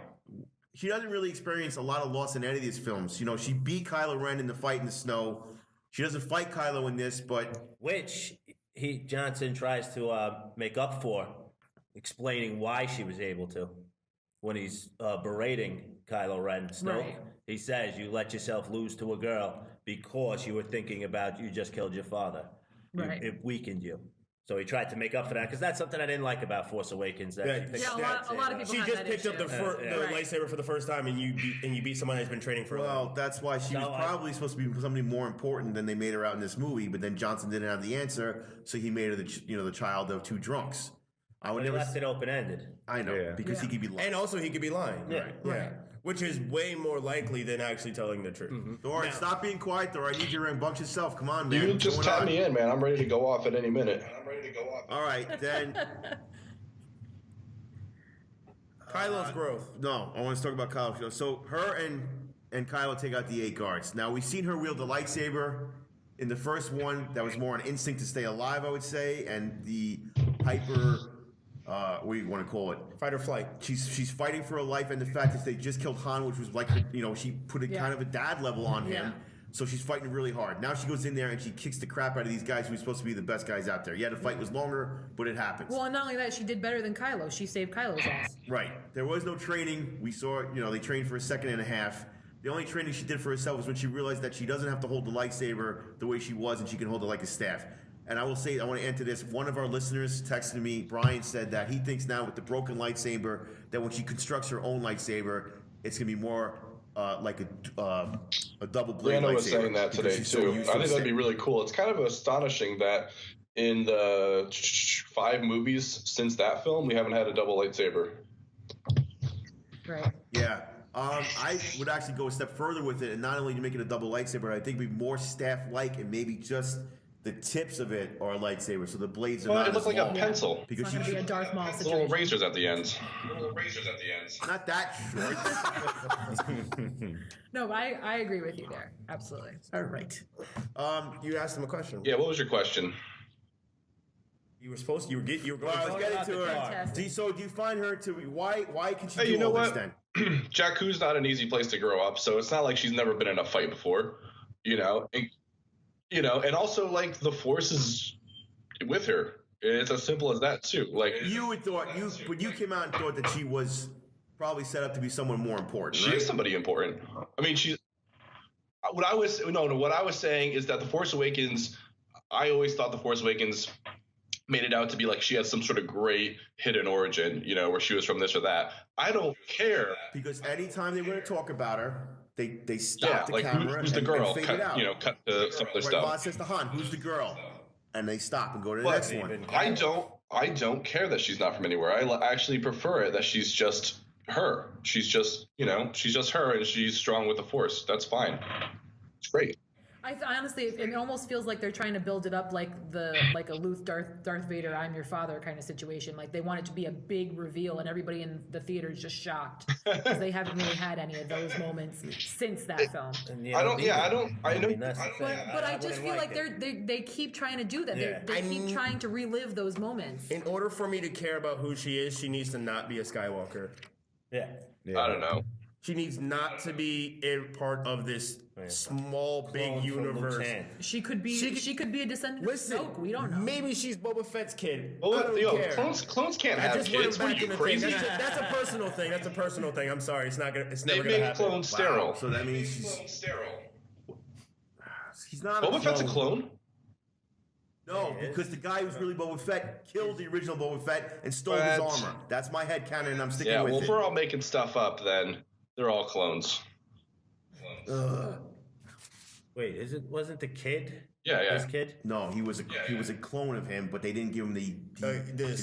She doesn't really experience a lot of loss in any of these films. You know, she beat Kylo Ren in the fight in the snow. She doesn't fight Kylo in this, but Which Johnson tries to make up for, explaining why she was able to. When he's berating Kylo Ren, Snoke, Right. he says, "You let yourself lose to a girl because you were thinking about you just killed your father. Right. It weakened you." So he tried to make up for that because that's something I didn't like about Force Awakens. That a lot of people. She have just that picked up the issue. the lightsaber for the first time, and you beat someone that's been training for a while. Well, that's why she was probably supposed to be somebody more important than they made her out in this movie. But then Johnson didn't have the answer, so he made her the child of two drunks. I would He never. left it open ended. I know because he could be lying. And also, he could be lying. Yeah. Yeah. Which is way more likely than actually telling the truth. Thor, stop being quiet, Thor. I need you to rambunctious yourself. Come on, man. You What's just going tap on? me in, man. I'm ready to go off at any minute. All right, then. Kylo's growth. No, I want to talk about Kylo. So her and Kylo take out the 8 guards. Now we've seen her wield the lightsaber in the first one. That was more an instinct to stay alive, I would say, and the hyper. What do you want to call it? Fight or flight. She's fighting for her life, and the fact that they just killed Han, which was like she put a kind of a dad level on him. So she's fighting really hard. Now she goes in there and she kicks the crap out of these guys who are supposed to be the best guys out there. Yeah, the fight was longer, but it happens. Well, and not only that, she did better than Kylo. She saved Kylo's ass. Right. There was no training. We saw, they trained for a second and a half. The only training she did for herself was when she realized that she doesn't have to hold the lightsaber the way she was, and she can hold it like a staff. And I will say, I want to enter this. One of our listeners texted me, Brian, said that he thinks now with the broken lightsaber, that when she constructs her own lightsaber, it's going to be more like a double blade lightsaber. Brianna was saying that today, too. I think that'd be really cool. It's kind of astonishing that in the 5 movies since that film, we haven't had a double lightsaber. Right. Yeah. I would actually go a step further with it, and not only to make it a double lightsaber, I think it'd be more staff-like, and maybe just the tips of it are lightsabers, so the blades are not Well, it looks like long. a pencil. It's not going to be a Darth Maul Little situation. razors at the ends. Not that short. No, I agree with you there. Absolutely. All right. You asked him a question. Yeah, what was your question? You were supposed to. You were going. Well, I was getting about to the her. Fantastic. So do you find her to be why can she Hey, do you know all what? this then? Jakku's not an easy place to grow up, so it's not like she's never been in a fight before, and also like the Force is with her. It's as simple as that too. Like You would thought when you came out and thought that she was probably set up to be someone more important, she right? is somebody important. I mean, what I was saying is that the Force Awakens. I always thought the Force Awakens made it out to be like she had some sort of great hidden origin, where she was from this or that. I don't care. Because anytime they were going to talk about her, they stop the like camera who's the and girl? fade it out. Cut to some other Right, stuff. Bob says to Han, "Who's the girl?" And they stop and go to the But next one. I don't care that she's not from anywhere. I actually prefer it that she's just her. She's just her, and she's strong with the Force. That's fine. It's great. Honestly, it almost feels like they're trying to build it up like a Luth Darth Vader, I'm your father kind of situation. Like they want it to be a big reveal, and everybody in the theater is just shocked because they haven't really had any of those moments since that film. I know. But I just feel like they keep trying to do that. They keep trying to relive those moments. In order for me to care about who she is, she needs to not be a Skywalker. Yeah. I don't know. She needs not to be a part of this small, big universe. She could be a descendant of Snoke. We don't know. Maybe she's Boba Fett's kid. I Well, don't care. clone can't I have just want kids. him What are back you in the crazy? thing. That's a personal thing. That's a personal thing. I'm sorry. It's never They gonna make happen. clones sterile. So that means she's not. Boba Fett's a clone. No, because the guy who's really Boba Fett killed the original Boba Fett and stole his armor. That's my headcanon, and I'm sticking Yeah, with well, it. if we're all making stuff up, then they're all clones. Wait, wasn't the kid? Yeah. His kid? No, he was a clone of him, but they didn't give him the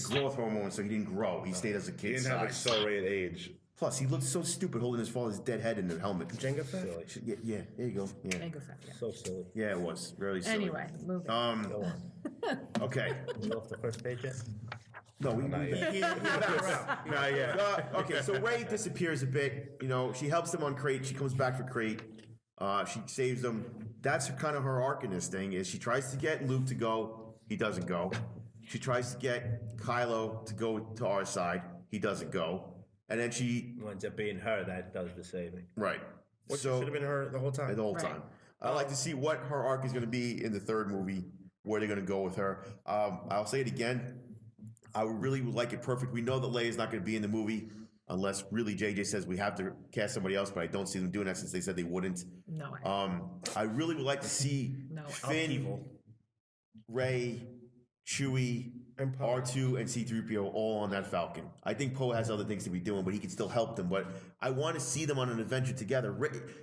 growth hormone, so he didn't grow. He stayed as a He kid didn't have size. accelerated age. Plus, he looked so stupid holding his father's dead head in the helmet. Jenga Fett? Yeah, there you go. Yeah, Jango Fett, yeah. So silly. yeah, it was really silly. Anyway, moving. Go on. Okay. You off the first page yet? No, we Not yet. Not yet. Okay, so Rey disappears a bit. She helps them on Crate. She comes back for Crate. She saves them. That's kind of her arc in this thing. Is she tries to get Luke to go, he doesn't go. She tries to get Kylo to go to our side, he doesn't go. And then she Winds up being her that does the saving. right. Which So should have been her the whole time. the whole Right. time. I'd like to see what her arc is going to be in the third movie. Where they're going to go with her. I'll say it again. I really would like it perfect. We know that Leia is not going to be in the movie unless really JJ says we have to cast somebody else, but I don't see them doing that since they said they wouldn't. No way. I really would like to see No. Finn, Rey, Chewie, And Poe. R2, and C-3PO all on that Falcon. I think Poe has other things to be doing, but he can still help them. But I want to see them on an adventure together.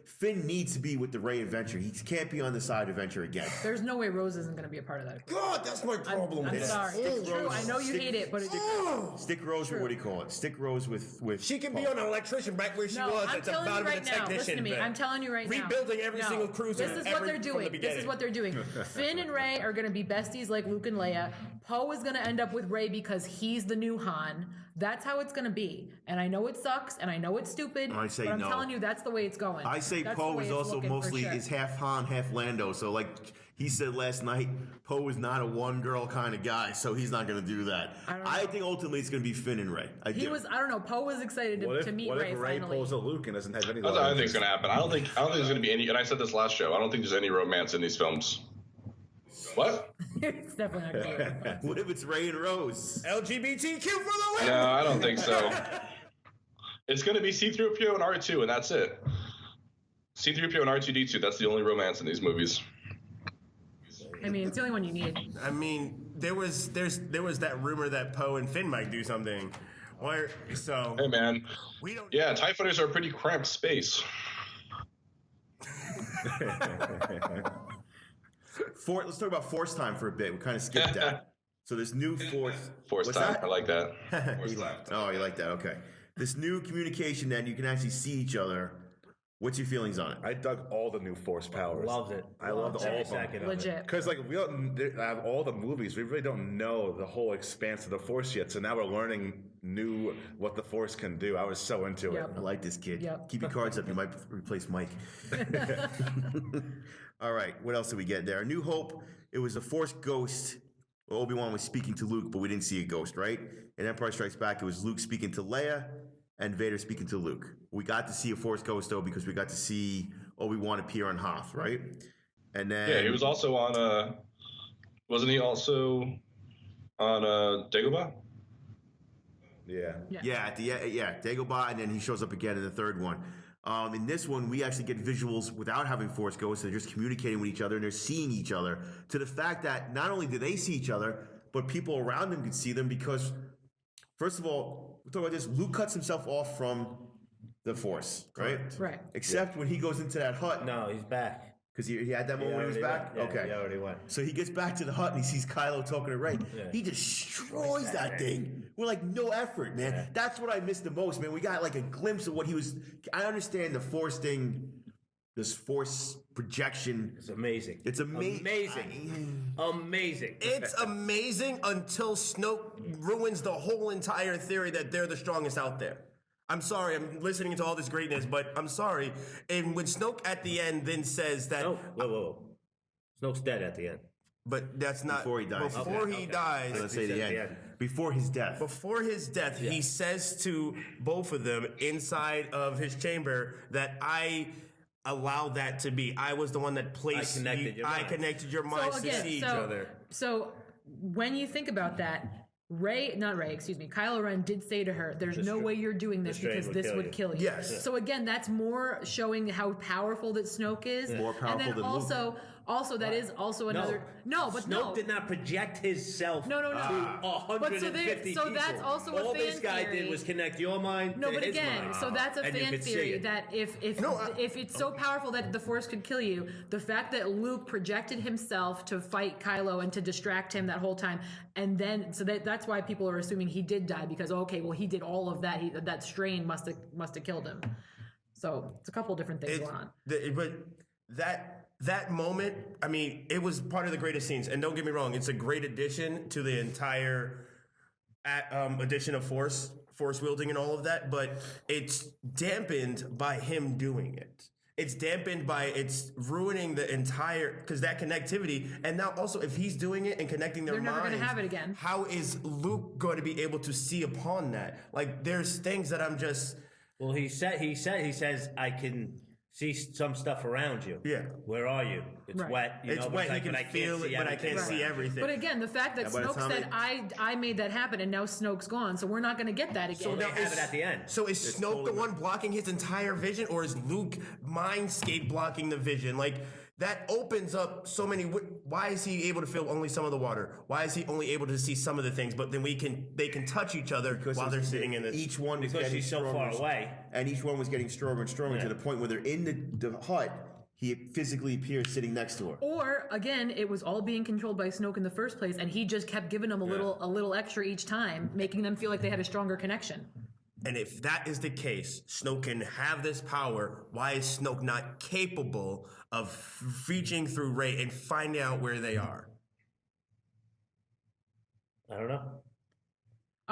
Finn needs to be with the Rey adventure. He can't be on the side adventure again. There's no way Rose isn't going to be a part of that. God, that's my problem. I'm sorry. It's true. I know you hate it, but it's Stick Rose, what do you call it? Stick Rose with She can Poe. be on an electrician back where she No, was. I'm It's a telling you bottom right of the now. technician. Listen to me. bit. I'm telling you right now. Rebuilding every single cruiser This is ever what they're from doing. the beginning. This is what they're doing. Finn and Rey are going to be besties like Luke and Leia. Poe is going to end up with Rey because he's the new Han. That's how it's going to be. And I know it sucks, and I know it's stupid. I say but I'm no. telling you, that's the way it's going. I say That's the Poe way is it's also looking for mostly sure. is half Han, half Lando. So like he said last night, Poe is not a one girl kind of guy, so he's not going to do that. I don't think ultimately it's going to be Finn and Rey. I don't know. Poe was excited to meet what Rey if Ray finally. pulls a Luke and doesn't have any? That's what I think is love going to happen. I don't think there's going to be any. And I said this last show. I don't think there's any romance in these films. What? It's definitely not going to be. What if it's Rey and Rose? LGBTQ for the win. No, I don't think so. It's going to be C-3PO and R2, and that's it. C-3PO and R2-D2. That's the only romance in these movies. I mean, it's the only one you need. I mean, there was that rumor that Poe and Finn might do something. So Hey, man. we don't. Yeah, TIE fighters are a pretty cramped space. Let's talk about Force time for a bit. We kind of skipped that. So this new Force. Force What's time. that? I like that. He left. Oh, you like that? Okay. This new communication that you can actually see each other. What's your feelings on it? I dug all the new Force powers. Loved it. I loved all every of them. second of it. Legit. Because like we don't have all the movies, we really don't know the whole expanse of the Force yet. So now we're learning what the Force can do. I was so into Yep. I like this kid. Yep. Keep your cards up. You might replace Mike. All right. What else did we get there? A New Hope. It was a Force ghost. Obi-Wan was speaking to Luke, but we didn't see a ghost, right? In Empire Strikes Back, it was Luke speaking to Leia and Vader speaking to Luke. We got to see a Force ghost, though, because we got to see Obi-Wan appear on Hoth, right? And then... Yeah, he was also on, wasn't he also on Dagobah? Yeah. Yeah, Dagobah, and then he shows up again in the third one. In this one, we actually get visuals without having Force ghosts. They're just communicating with each other, and they're seeing each other, to the fact that not only do they see each other, but people around them can see them because, first of all, we're talking about this, Luke cuts himself off from the Force, right? Right. Except when he goes into that hut. No, he's back. Because he had that moment when he was back? Went. Yeah, Okay. he already went. So he gets back to the hut and he sees Kylo talking to Rey. He destroys that thing with like no effort, man. Yeah. That's what I missed the most, man. We got like a glimpse of what he was. I understand the Force thing, this Force projection. It's amazing. It's Amazing. Amazing. It's amazing until Snoke ruins the whole entire theory that they're the strongest out there. I'm sorry, I'm listening to all this greatness, but I'm sorry. And when Snoke at the end then says that, No, whoa. Snoke's dead at the end. but that's not Before he dies. Before he dies, Let's say He the said end. the end. Before his death. before his death, he says to both of them inside of his chamber that I allowed that to be. I was the one that placed. connected your minds. I connected your minds to see each other. So when you think about that, Kylo Ren did say to her, there's no way you're doing this strain because would this kill would you. kill you. Yes. So again, that's more showing how powerful that Snoke is. More powerful and then than Luke. also that is also another Snoke did not project himself No. to 150 so that's people. also a All fan this guy theory. did was connect your mind No, to but his again, mind. so that's a And you fan could see theory it. that if it's so powerful that the Force could kill you, the fact that Luke projected himself to fight Kylo and to distract him that whole time, and then that's why people are assuming he did die because he did all of that. That strain must have killed him. So it's a couple different things going on. But that moment, I mean, it was part of the greatest scenes. And don't get me wrong, it's a great addition to the entire addition of Force wielding and all of that. But it's dampened by him doing it. It's dampened by it's ruining the entire because that connectivity. And now also, if he's doing it and connecting their They're never minds, gonna have it again. How is Luke going to be able to see upon that? Like, there's things that I'm just. Well, he says, I can see some stuff around you. Yeah. Where are you? It's Right. wet. It's but wet. like, He can but I can't feel it, see but I can't everything see around. everything. But again, the fact that by the Snoke time said, I made that happen and now Snoke's gone, so we're not going to get that again. So they now have it at the end. So is Snoke the one blocking his entire vision, or is Luke mindscape blocking the vision? Like, that opens up so many. Why is he able to feel only some of the water? Why is he only able to see some of the things? But then they can touch each other while they're sitting in this. Each one was Because getting she's so stronger, far away. and each one was getting stronger and stronger to the point where they're in the hut. He physically appears sitting next to her. Or again, it was all being controlled by Snoke in the first place, and he just kept giving them a little extra each time, making them feel like they had a stronger connection. And if that is the case, Snoke can have this power. Why is Snoke not capable of reaching through Rey and finding out where they are? I don't know.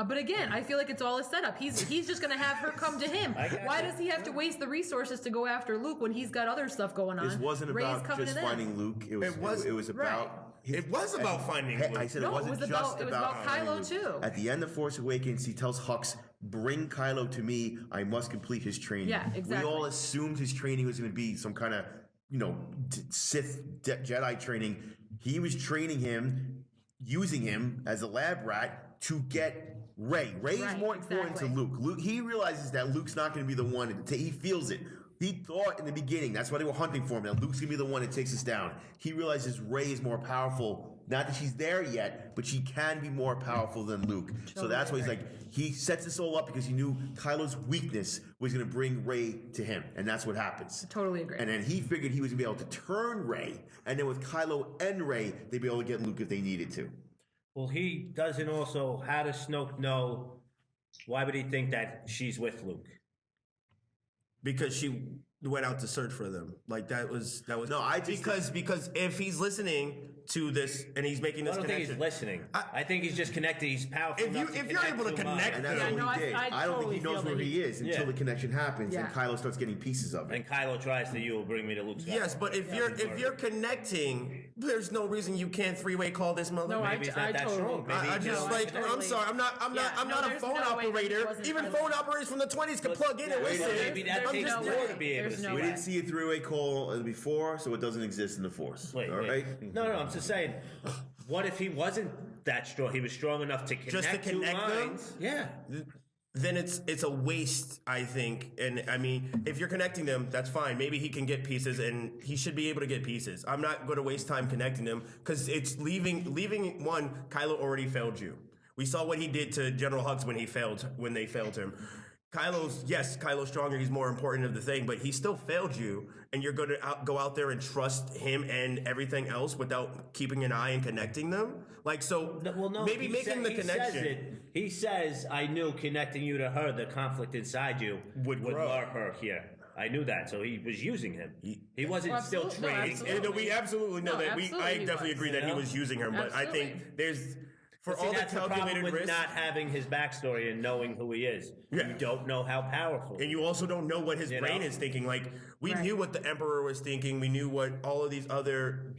But again, I feel like it's all a setup. He's just going to have her come to him. Why does he have to waste the resources to go after Luke when he's got other stuff going on? This wasn't Rey's about coming just to them. finding Luke. It was about. It was about finding Luke. I said No, it wasn't it was just about finding Kylo Luke. too. At the end of Force Awakens, he tells Hux, "Bring Kylo to me. I must complete his training." Yeah, exactly. We all assumed his training was going to be some kind of, Sith Jedi training. He was training him, using him as a lab rat to get Rey. Rey is more important to Luke. He realizes that Luke's not going to be the one. He feels it. He thought in the beginning, that's why they were hunting for him, that Luke's going to be the one that takes us down. He realizes Rey is more powerful. Not that she's there yet, but she can be more powerful than Luke. So that's why he's like, he sets this all up because he knew Kylo's weakness was going to bring Rey to him. And that's what happens. Totally agree. And then he figured he was going to be able to turn Rey. And then with Kylo and Rey, they'd be able to get Luke if they needed to. Well, he doesn't also. How does Snoke know? Why would he think that she's with Luke? Because she went out to search for them. Like that was No, I just because if he's listening to this and he's making I this don't think connection, he's listening. I think he's just connected. He's powerful. If you're able to connect And that's Yeah, what no, he did. I I don't totally think he knows feel where that he is until Yeah. the connection happens and Yeah. Kylo starts getting pieces of it. And Kylo tries to, "You will bring me to Luke's." yes, but if you're connecting, there's no reason you can't three-way call this mother. No, Maybe he's not that totally strong. agree. Maybe I he just knows. I'm sorry. I'm not a there's phone no way that he operator. wasn't Even present. phone operators from the 20s could plug in and Wait, listen. maybe that I'm takes just more way. to be able There's to no see. We way. didn't see a three-way call before, so it doesn't exist in the Force. Wait, all wait. right? No, I'm just saying. What if he wasn't that strong? He was strong enough to connect, Just to connect two them? minds. Yeah. Then it's a waste, I think. And I mean, if you're connecting them, that's fine. Maybe he can get pieces, and he should be able to get pieces. I'm not going to waste time connecting them because it's leaving one. Kylo already failed you. We saw what he did to General Hux when they failed him. Kylo's stronger. He's more important of the thing, but he still failed you, and you're going to go out there and trust him and everything else without keeping an eye and connecting them. Like so, No, maybe he making the he connection. Says it. He says, "I knew connecting you to her, the conflict inside you Would grow. lure her here." I knew that, so he was using him. He wasn't still absolutely. No, training. absolutely. We absolutely know No, that. absolutely I he definitely was, agree that you he know? was using her, but I Absolutely. think there's for See, all the that's the problem calculated with risks. not having his backstory and knowing who he is. Yeah. You don't know how powerful. And you also don't know what his You brain know? is thinking. Like we Right. knew what the Emperor was thinking. We knew what all of these other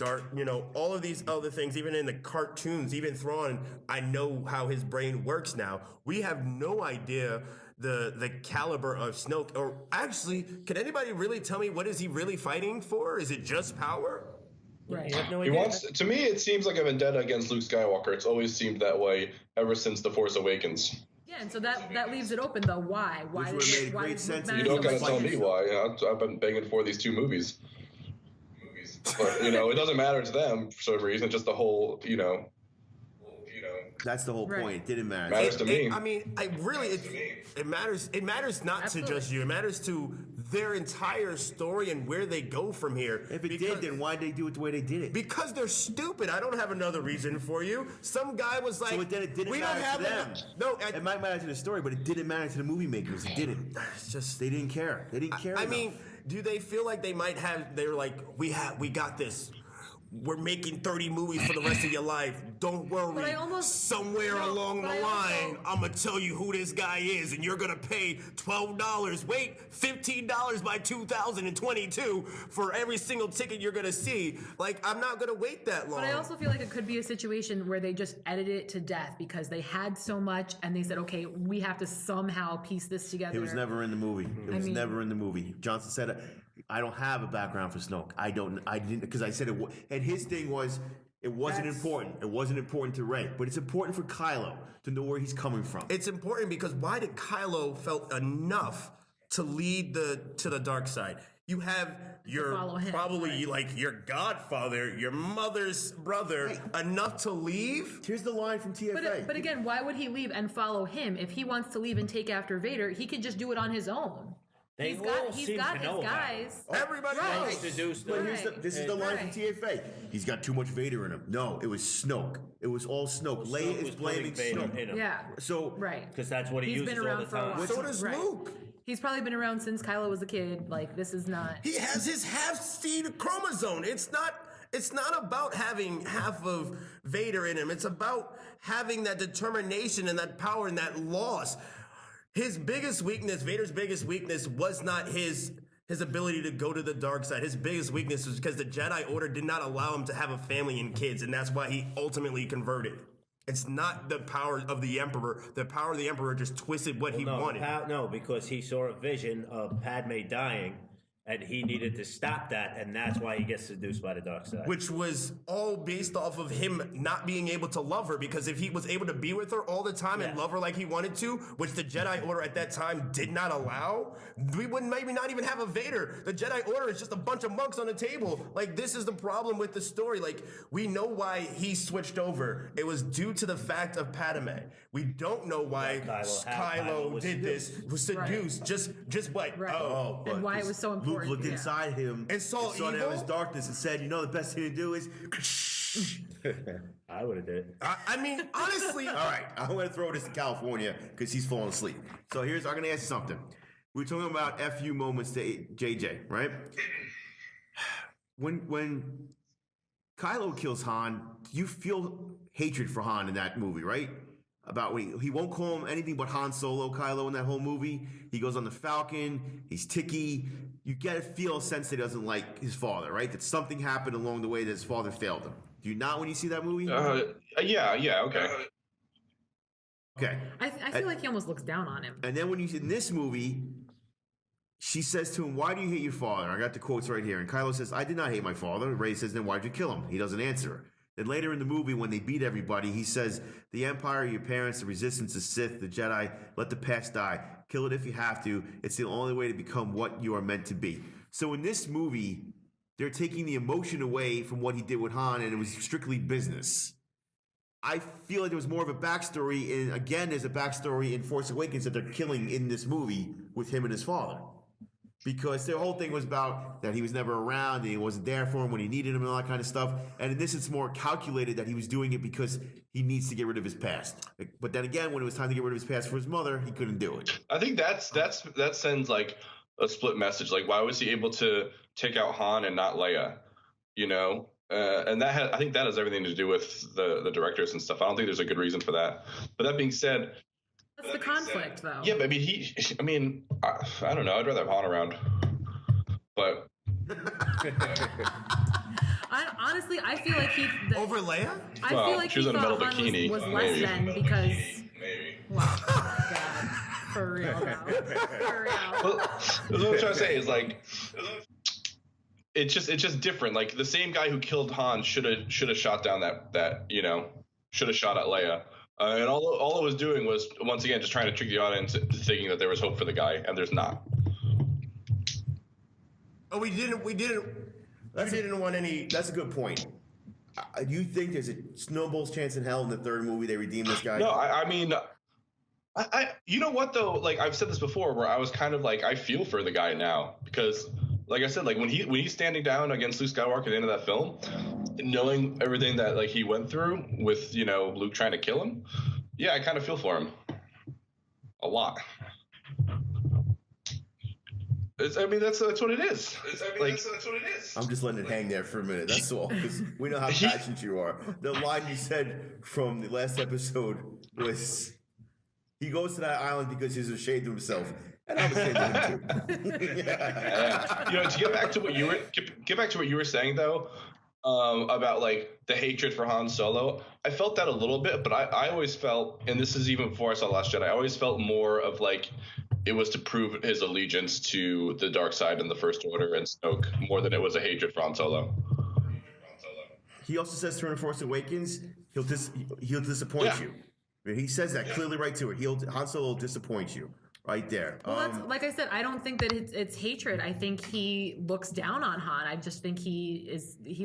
all of these other things, even in the cartoons, even Thrawn. I know how his brain works now. We have no idea the caliber of Snoke. Or actually, can anybody really tell me what is he really fighting for? Is it just power? Right. You have no He idea. wants. To me, it seems like a vendetta against Luke Skywalker. It's always seemed that way ever since The Force Awakens. Yeah, and so that leaves it open though. Why? Why Which does would've it, made why great does sense Luke if You matter don't so gotta much? tell me why. I've been begging for these 2 movies. But it doesn't matter to them for some reason. Just the whole, That's the whole Right. point. It didn't matter. Matters to me. I mean, it matters. It matters not Absolutely. to just you. It matters to their entire story and where they go from here. If it did, then why'd they do it the way they did it? Because they're stupid. I don't have another reason for you. Some guy was like, So then it didn't "We don't matter have to them. No, It might matter to the story, but it didn't matter to the movie makers. It didn't. it's just They didn't care. They didn't care. I enough. mean, do they feel like they might have? They're like, we got this. We're making 30 movies for the rest of your life. Don't worry. But I almost- Somewhere no, along the but I line, also- I'm gonna tell you who this guy is, and you're gonna pay $12. Wait, $15 by 2022 for every single ticket you're gonna see. Like, I'm not gonna wait that long. But I also feel like it could be a situation where they just edited it to death because they had so much and they said, okay, we have to somehow piece this together. it was never in the movie. It was mean- never in the movie. Johnson said, "I don't have a background for Snoke. I didn't because I said it." And his thing was, it wasn't important. It wasn't important to Rey, but it's important for Kylo to know where he's coming from. It's important because why did Kylo felt enough to lead to the dark side? You have follow him, probably like your godfather, your mother's brother, enough to leave. Here's the line from TFA. But again, why would he leave and follow him? If he wants to leave and take after Vader, he could just do it on his own. He's got his guys. Everybody else. But this is the line from TFA. He's got too much Vader in him. No, it was Snoke. It was all Snoke. Leia is blaming Snoke. Yeah. So because that's what he He's uses been around all the for a time. while. So does Luke. He's probably been around since Kylo was a kid. Like, this is not. He has his half-seed chromosome. It's not about having half of Vader in him. It's about having that determination and that power and that loss. His biggest weakness, Vader's biggest weakness, was not his ability to go to the dark side. His biggest weakness was because the Jedi Order did not allow him to have a family and kids, and that's why he ultimately converted. It's not the power of the Emperor. The power of the Emperor just twisted what he wanted. No, because he saw a vision of Padme dying, and he needed to stop that, and that's why he gets seduced by the dark side. Which was all based off of him not being able to love her, because if he was able to be with her all the time and love her like he wanted to, which the Jedi Order at that time did not allow, we would maybe not even have a Vader. The Jedi Order is just a bunch of monks on a table. Like, this is the problem with the story. Like, we know why he switched over. It was due to the fact of Padme. We don't know why Kylo did this, was seduced, just what? Right. Oh, And why it was so important. Luke looked inside him And saw that evil? was darkness and said, you know, the best thing to do is... I would have did it. I mean, honestly... All right, I'm going to throw this to California because he's falling asleep. So I'm going to ask you something. We're talking about FU moments to JJ, right? When Kylo kills Han, you feel hatred for Han in that movie, right? About when he won't call him anything but Han Solo, Kylo, in that whole movie. He goes on the Falcon. He's ticky. You get a sense that he doesn't like his father, right? That something happened along the way that his father failed him. Do you not when you see that movie? Yeah, okay. Okay. I feel like he almost looks down on him. And then when you see in this movie, she says to him, "Why do you hate your father?" I got the quotes right here. And Kylo says, "I did not hate my father." Rey says, "Then why'd you kill him?" He doesn't answer her. Then later in the movie, when they beat everybody, he says, "The Empire, your parents, the Resistance, the Sith, the Jedi, let the past die. Kill it if you have to. It's the only way to become what you are meant to be." So in this movie, they're taking the emotion away from what he did with Han, and it was strictly business. I feel like there was more of a backstory, and again, there's a backstory in Force Awakens that they're killing in this movie with him and his father. Because their whole thing was about that he was never around and he wasn't there for him when he needed him and all that kind of stuff. And in this, it's more calculated that he was doing it because he needs to get rid of his past. But then again, when it was time to get rid of his past for his mother, he couldn't do it. I think that sends like a split message. Like, why was he able to take out Han and not Leia? You know, and I think that has everything to do with the directors and stuff. I don't think there's a good reason for that. But that being said. What's the conflict, though? Yeah, but I mean, I don't know. I'd rather have Han around. But honestly, I feel like over Leia? I feel like she was he in a metal thought Han bikini. was less than because. Maybe. Wow. Oh, God. For real, now. For real. Well, what I'm trying to say is like, it's just different. Like the same guy who killed Han should have shot down that should have shot at Leia. And all it was doing was, once again, just trying to trick the audience into thinking that there was hope for the guy, and there's not. Oh, we didn't want any. That's a good point. Do you think there's a snowball's chance in hell in the third movie they redeem this guy? No, I mean, you know what though? Like I've said this before, where I was kind of like, I feel for the guy now because, like I said, like when he's standing down against Luke Skywalker at the end of that film, knowing everything that like he went through with Luke trying to kill him, yeah, I kind of feel for him a lot. That's what it is. That's what it is. I'm just letting it hang there for a minute. That's all, because we know how passionate you are. The line you said from the last episode was, "He goes to that island because he's ashamed of himself." And I'm ashamed of him too. Yeah. To get back to what you were saying though, about like the hatred for Han Solo, I felt that a little bit, but I always felt, and this is even before I saw Last Jedi, I always felt more of like it was to prove his allegiance to the dark side and the First Order and Snoke more than it was a hatred for Han Solo. He also says during Force Awakens, he'll disappoint you. I mean, he says that clearly right to it. Han Solo will disappoint you. right there. Well, that's, like I said, I don't think that it's hatred. I think he looks down on Han. I just think he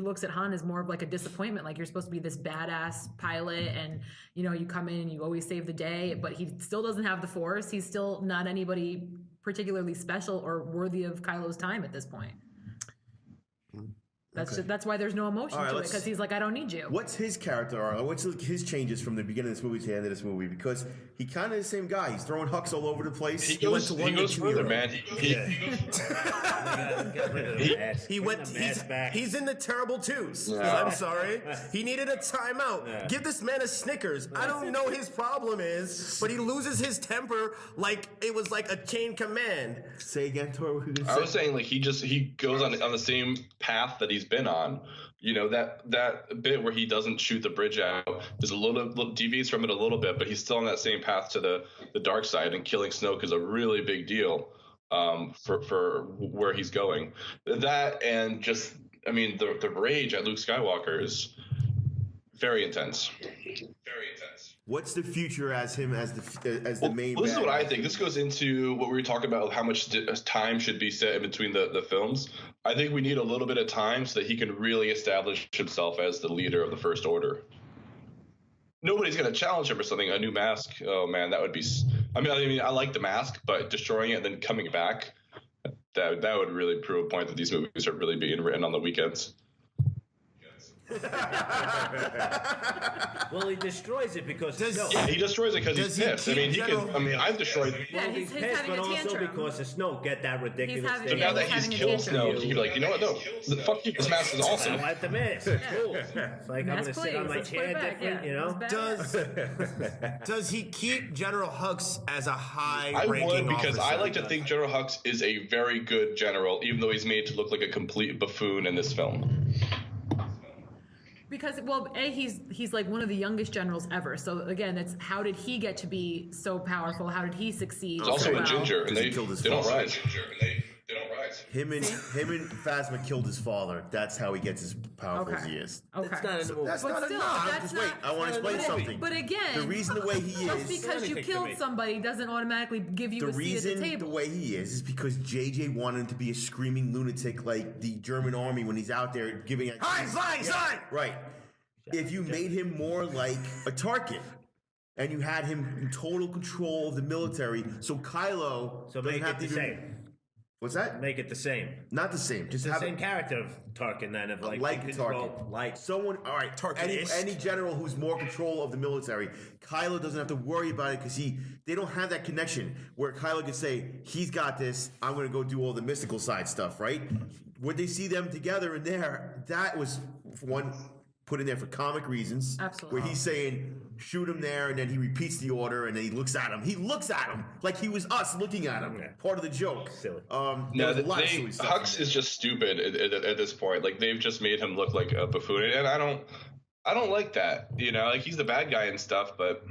looks at Han as more of like a disappointment. Like, you're supposed to be this badass pilot, and you come in and you always save the day, but he still doesn't have the Force. He's still not anybody particularly special or worthy of Kylo's time at this point. That's why there's no emotion to it, because he's like, I don't need you. What's his character arc? What's his changes from the beginning of this movie to the end of this movie? Because he kind of the same guy. He's throwing Hux all over the place. He goes further, man. He's in the terrible twos. Yeah. I'm sorry. He needed a timeout. Yeah. Give this man a Snickers. I don't know his problem is, but he loses his temper like it was like a chain command. Say again, Tor. I was saying, like, he goes on the same path that he's been on. That bit where he doesn't shoot the bridge out is a little deviates from it a little bit, but he's still on that same path to the dark side, and killing Snoke is a really big deal for where he's going. That, and just, I mean, the rage at Luke Skywalker is very intense. Very intense. What's the future as him as the main? This is what I think. This goes into what we were talking about, how much time should be set in between the films. I think we need a little bit of time so that he can really establish himself as the leader of the First Order. Nobody's going to challenge him for something. A new mask. Oh man, that would be. I mean, I like the mask, but destroying it and then coming back, that would really prove a point that these movies are really being written on the weekends. Well, he destroys it because he destroys it because he's pissed. I've destroyed. Yeah, he's he's pissed, having but a also tantrum. because the Snoke get that ridiculous having- So thing. now that he's having a killed tantrum. Snoke, he can be like, you know what? No, fuck you. This mask is awesome. I like the mask. Cool. It's like, I'm Mask, going to sit on please. my Let's put chair it back. different, Yeah, Does he keep General Hux as a high I ranking would, because I officer? like to think General Hux is a very good general, even though he's made to look like a complete buffoon in this film. Because, well, he's like one of the youngest generals ever. So again, it's how did he get to be so powerful? How did he succeed? He's also so a well? ginger, and Because he they killed his don't father. rise. Him and Phasma killed his father. That's how he gets as powerful as he is. Okay. It's not in the movie. That's But not still, enough. that's Just wait. not- I want to explain something. But again, the reason the way he just is, because you anything to killed me. somebody doesn't automatically give you the a seat at reason the the table. way he is because JJ wanted him to be a screaming lunatic like the German army when he's out there giving. Sign! Right. If you made him more like a Tarkin, and you had him in total control of the military, so Kylo So doesn't make have it to the do. same. What's that? Make it the same. Not the same. Just The have same it character of Tarkin then, of like Tarkin. like Someone, all right, Tarkinist. any general who's more control of the military. Kylo doesn't have to worry about it because they don't have that connection where Kylo can say, he's got this, I'm going to go do all the mystical side stuff, right? Would they see them together in there? That was one put in there for comic reasons. Absolutely. Where he's saying, shoot him there, and then he repeats the order, and then he looks at him. He looks at him like he was us looking at him. Yeah. Part of the joke. Silly. No, there was a lot of silly stuff in Hux there. is just stupid at this point. Like, they've just made him look like a buffoon, and I don't like that. Like, he's the bad guy and stuff, but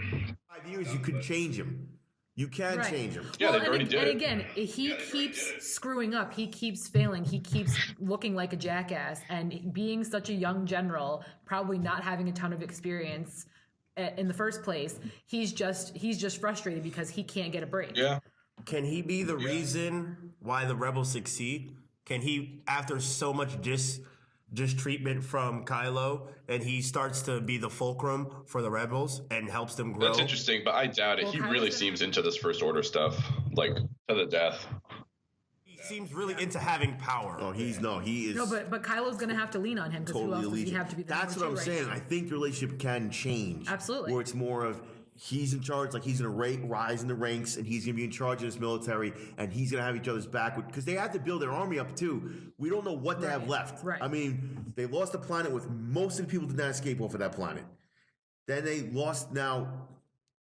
5 years, you could change him. You can Right. change him. Yeah, they've already and did it. again, he keeps screwing up. He keeps failing. He keeps looking like a jackass. And being such a young general, probably not having a ton of experience in the first place, he's just frustrated because he can't get a break. yeah. Can he be the reason why the rebels succeed? Can he, after so much treatment from Kylo, and he starts to be the fulcrum for the rebels and helps them grow? That's interesting, but I doubt it. Well, He Kylo's really gonna- seems into this First Order stuff, like, to the death. He seems really into having power. Oh, he is. No, but Kylo's going to have to lean on him because who Totally else does he allegiant. have to be the That's number what I'm two right saying. now? I think the relationship can change. Absolutely. Where it's more of he's in charge, like he's going to rise in the ranks, and he's going to be in charge of this military, and he's going to have each other's back because they have to build their army up too. We don't know what they have left. Right. I mean, they lost the planet with most of the people did not escape off of that planet. Then they lost now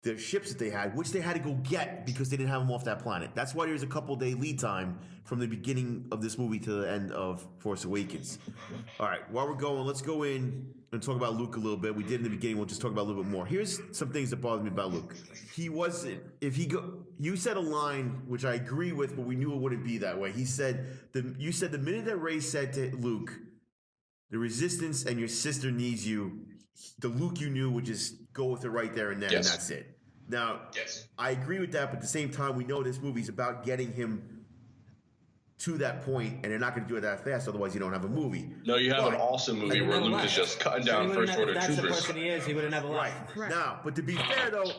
the ships that they had, which they had to go get because they didn't have them off that planet. That's why there's a couple-day lead time from the beginning of this movie to the end of Force Awakens. All right, while we're going, let's go in and talk about Luke a little bit. We did in the beginning. We'll just talk about a little bit more. Here's some things that bother me about Luke. You said a line which I agree with, but we knew it wouldn't be that way. You said the minute that Rey said to Luke, "The Resistance and your sister needs you," the Luke you knew would just go with it right there and then, Yes. and that's it. Now, Yes. I agree with that, but at the same time, we know this movie's about getting him to that point, and they're not going to do it that fast. Otherwise, you don't have a movie. No, you have an But- awesome movie where Luke is just cutting down first order If that's the troopers. person he is, he would have never Right. left. Now, but to be fair though,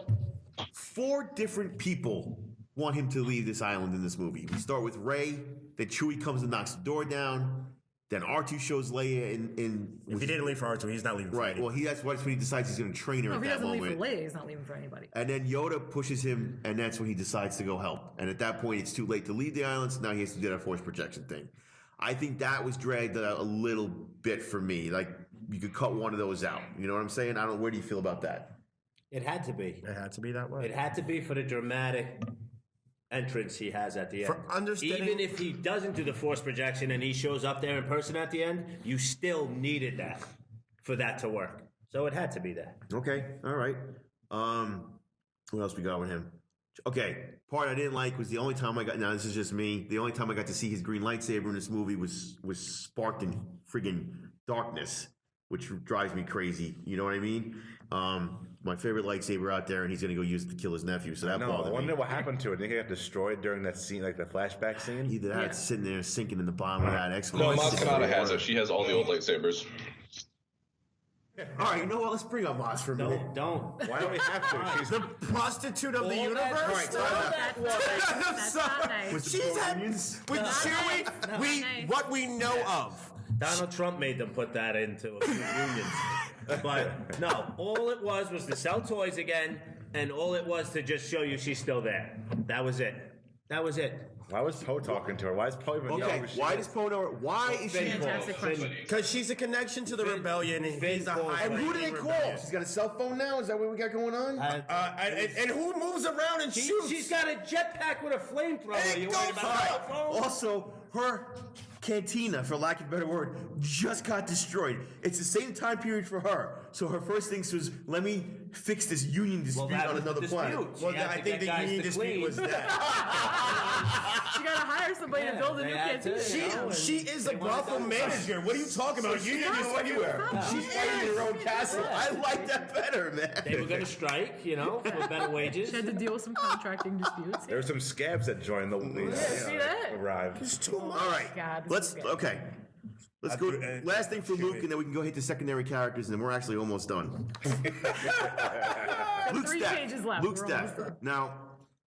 4 different people want him to leave this island in this movie. We start with Rey, then Chewie comes and knocks the door down, then R2 shows Leia in If he didn't leave for R2, he's not leaving for right. anyone. Well, that's when he decides he's going to train her No, at if he that doesn't leave moment. for Leia, he's not leaving for anybody. And then Yoda pushes him, and that's when he decides to go help. And at that point, it's too late to leave the island, so now he has to do that force projection thing. I think that was dragged out a little bit for me. Like, you could cut one of those out. You know what I'm saying? I don't. Where do you feel about that? It had to be. It had to be that way. It had to be for the dramatic entrance he has at the end. For understanding- Even if he doesn't do the force projection and he shows up there in person at the end, you still needed that for that to work. So it had to be that. Okay, all right. What else we got with him? Okay, part I didn't like was the only time I got. Now this is just me. The only time I got to see his green lightsaber in this movie was sparked in friggin' darkness, which drives me crazy. You know what I mean? My favorite lightsaber out there, and he's gonna go use it to kill his nephew. So that No, I bothered wonder me. what happened to it. Did he get destroyed during that scene, like the flashback scene? Either that, it's sitting there sinking in the bottom of that No, excavator. Maz Kanata has it. She has all the old lightsabers. All right, you know what? Let's bring up Maz for a minute. Don't. Why don't we have to? She's the prostitute of the All that- universe. All right, time out. That's not nice. With the She's had unions? with Chewie. nice. We Nice. what we know of. Donald Trump made them put that into unions. But no, all it was to sell toys again, and all it was to just show you she's still there. That was it. That was it. Why was Poe talking to her? Why is Poe even Okay, yelling? why does Poe know her? Why is she? Fantastic question. Because she's a connection to the rebellion. And he's a high. And who do they call? She's got a cell phone now. Is that what we got going on? And who moves around and shoots? She's got a jetpack with a flamethrower. Hey, You go worried about for her it. phone? Also, her cantina, for lack of a better word, just got destroyed. It's the same time period for her. So her first thing was, let me fix this union dispute that on was the another planet. dispute. She Well, had I to think get the guys union to dispute clean. was that. You gotta hire somebody to build a new they had to. cantina. She is a brothel manager. What are you talking about? She Union can go anywhere. She's fighting in her own castle. Yeah. I like that better, man. They were going to strike, for better wages. She had to deal with some contracting disputes. There were some scabs that joined the see that? arrived. It's too much. All right, God, this let's is good. okay. Let's go. Last thing for Luke, and then we can go hit the secondary characters, and then we're actually almost done. Luke's 3 death. pages left. Luke's We're death. almost done. Now,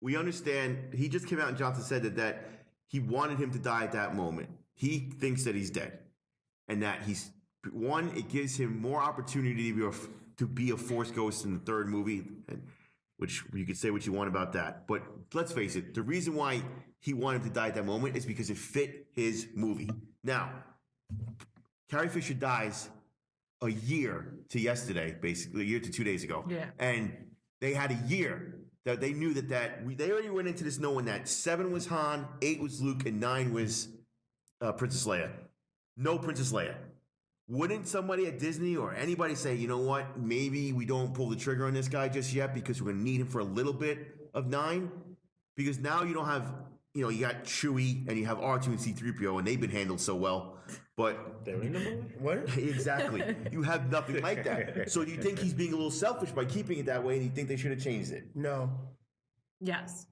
we understand. He just came out and Johnson said that he wanted him to die at that moment. He thinks that he's dead, and that he's one. It gives him more opportunity to be a Force ghost in the third movie, which you could say what you want about that. But let's face it, the reason why he wanted him to die at that moment is because it fit his movie. Now, Carrie Fisher dies a year to yesterday, basically, a year to 2 days ago. Yeah. And they had a year that they knew they already went into this knowing that 7 was Han, 8 was Luke, and 9 was Princess Leia. No Princess Leia. Wouldn't somebody at Disney or anybody say, you know what, maybe we don't pull the trigger on this guy just yet because we're going to need him for a little bit of 9? Because now you don't have, you got Chewie and you have R2 and C-3PO, and they've been handled so well. But They're in the movie? What? exactly, you have nothing like that. So do you think he's being a little selfish by keeping it that way, and you think they should have changed it? No. Yes.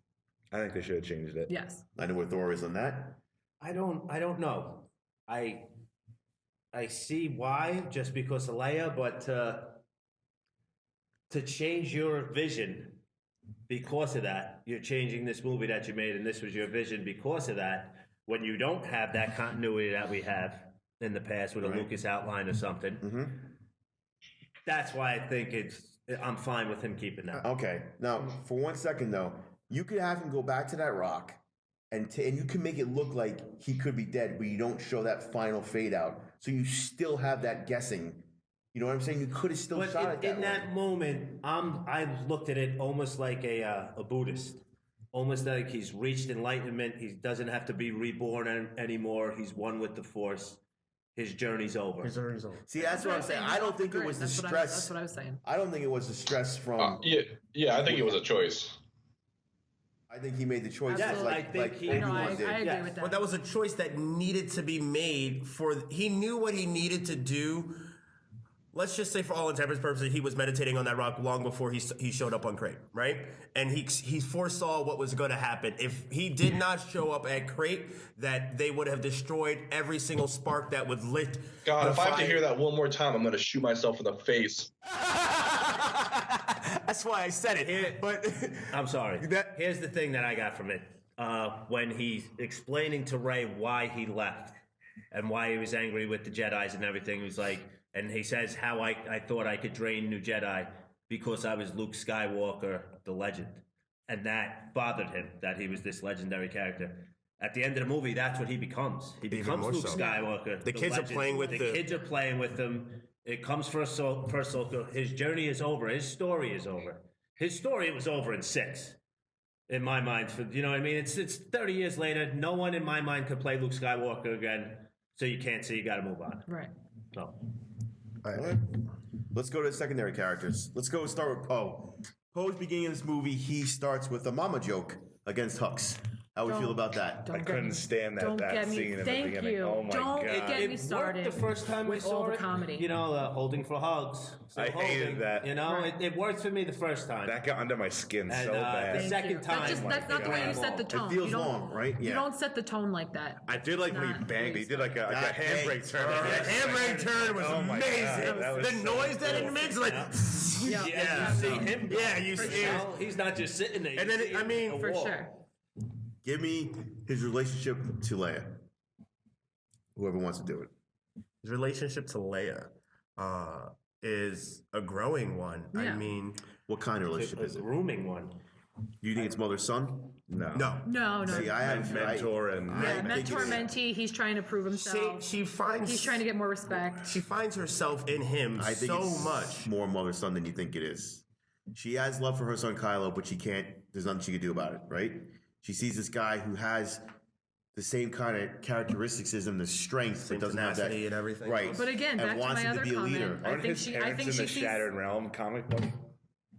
I think they should have changed it. Yes. I know where Thor is on that. I don't know. I see why, just because of Leia, but to change your vision because of that, you're changing this movie that you made, and this was your vision because of that, when you don't have that continuity that we have in the past with a Lucas outline or something. Mm-hmm. That's why I think I'm fine with him keeping that. Okay. Now, for 1 second though, you could have him go back to that rock, and you can make it look like he could be dead, but you don't show that final fade out, so you still have that guessing. You know what I'm saying? You could have still But shot it in that way. that moment, I looked at it almost like a Buddhist. Almost like he's reached enlightenment. He doesn't have to be reborn anymore. He's one with the Force. His journey's over. See, that's what I'm saying. I don't think it was the That's stress. what I was saying. I don't think it was the stress from. Yeah, I think it was a choice. I think he made the choice. Yes, just I think he- Obi-Wan No, I did. agree Yes. with that. But that was a choice that needed to be made he knew what he needed to do let's just say for all intents and purposes, he was meditating on that rock long before he showed up on Crate, right? And he foresaw what was going to happen. If he did not show up at Crate, that they would have destroyed every single spark that would lit. God, the if I have to fire. hear that one more time, I'm gonna shoot myself in the face. That's why I said it. But I'm sorry. That- Here's the thing that I got from it. When he's explaining to Rey why he left and why he was angry with the Jedis and everything, he was like, and he says how I thought I could drain new Jedi because I was Luke Skywalker, the legend. And that bothered him, that he was this legendary character. At the end of the movie, that's what he becomes. He becomes more Luke so. Skywalker. The kids are legend. playing with the the- kids are playing with him. It comes first circle. His journey is over. His story is over. His story was over in 6. In my mind, you know what I mean? It's 30 years later. No one in my mind could play Luke Skywalker again. So you can't say you got to move on. Right. No. Let's go to the secondary characters. Let's go start with Poe. Poe's beginning of this movie, he starts with a mama joke against Hux. How we feel about that? I couldn't stand that scene in the Thank beginning. you. Oh my Don't God. get me It started. worked the first time we with saw all the it. comedy. You know, holding for hugs. I hated holding, that. You know, it worked for me the first time. That got under my skin And, so bad. the Thank second you. time, That's not the way you set the tone. It feels you don't, long, right? You don't set the tone like that. I did like when he not banged. He did like a That handbrake turn. That handbrake turn was Oh my God, amazing. that was The so noise that it cool. makes, like, Yeah. Yeah, you see him. Yeah, you see You it. know, he's not just sitting there. And you then, see I him mean, in a For wall. sure. Give me his relationship to Leia. Whoever wants to do it. his relationship to Leia is a growing one. I Yeah. mean, What kind of A relationship is it? grooming one. You think it's mother-son? No. No. See, I have Mentor and yeah, think mentor it's- mentee. He's trying to prove himself. she finds He's trying to get more respect. she finds herself in him I think so it's much. more mother-son than you think it is. She has love for her son Kylo, but she can't. There's nothing she can do about it, right? She sees this guy who has the same kind of characteristics as him, the strength, Same but doesn't have that tenacity and everything. right. But again, and back to wants my him other to be a comment. leader. I Aren't think his she. I parents think in she the sees. Shattered Realm comic book?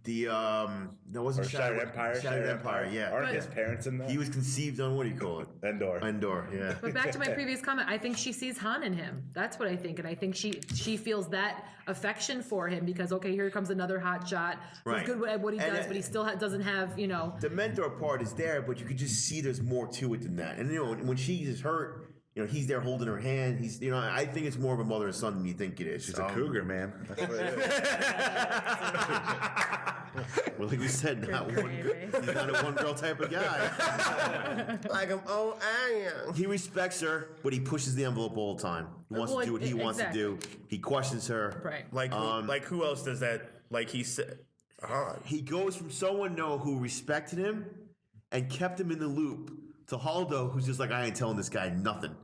The that wasn't Or Shattered Empire? Shattered Empire, yeah. Aren't But- his parents in that? He was conceived on what do you call it? Endor. Yeah. But back to my previous comment, I think she sees Han in him. That's what I think, and I think she feels that affection for him because okay, here comes another hot shot who's Right. good at what he And does, but he still doesn't have The mentor part is there, but you could just see there's more to it than that. And when she is hurt, he's there holding her hand. He's, I think it's more of a mother and son than you think it is. She's a cougar, man. That's what it is. Well, like we said, not Good one. gravy. He's not a one girl type of guy. Like I am. He respects her, but he pushes the envelope all the time. He wants Well, to do what he wants to exactly. do. He questions her. right. Like who else does that? Like he said, He goes from someone who respected him and kept him in the loop to Haldo, who's just like, I ain't telling this guy nothing.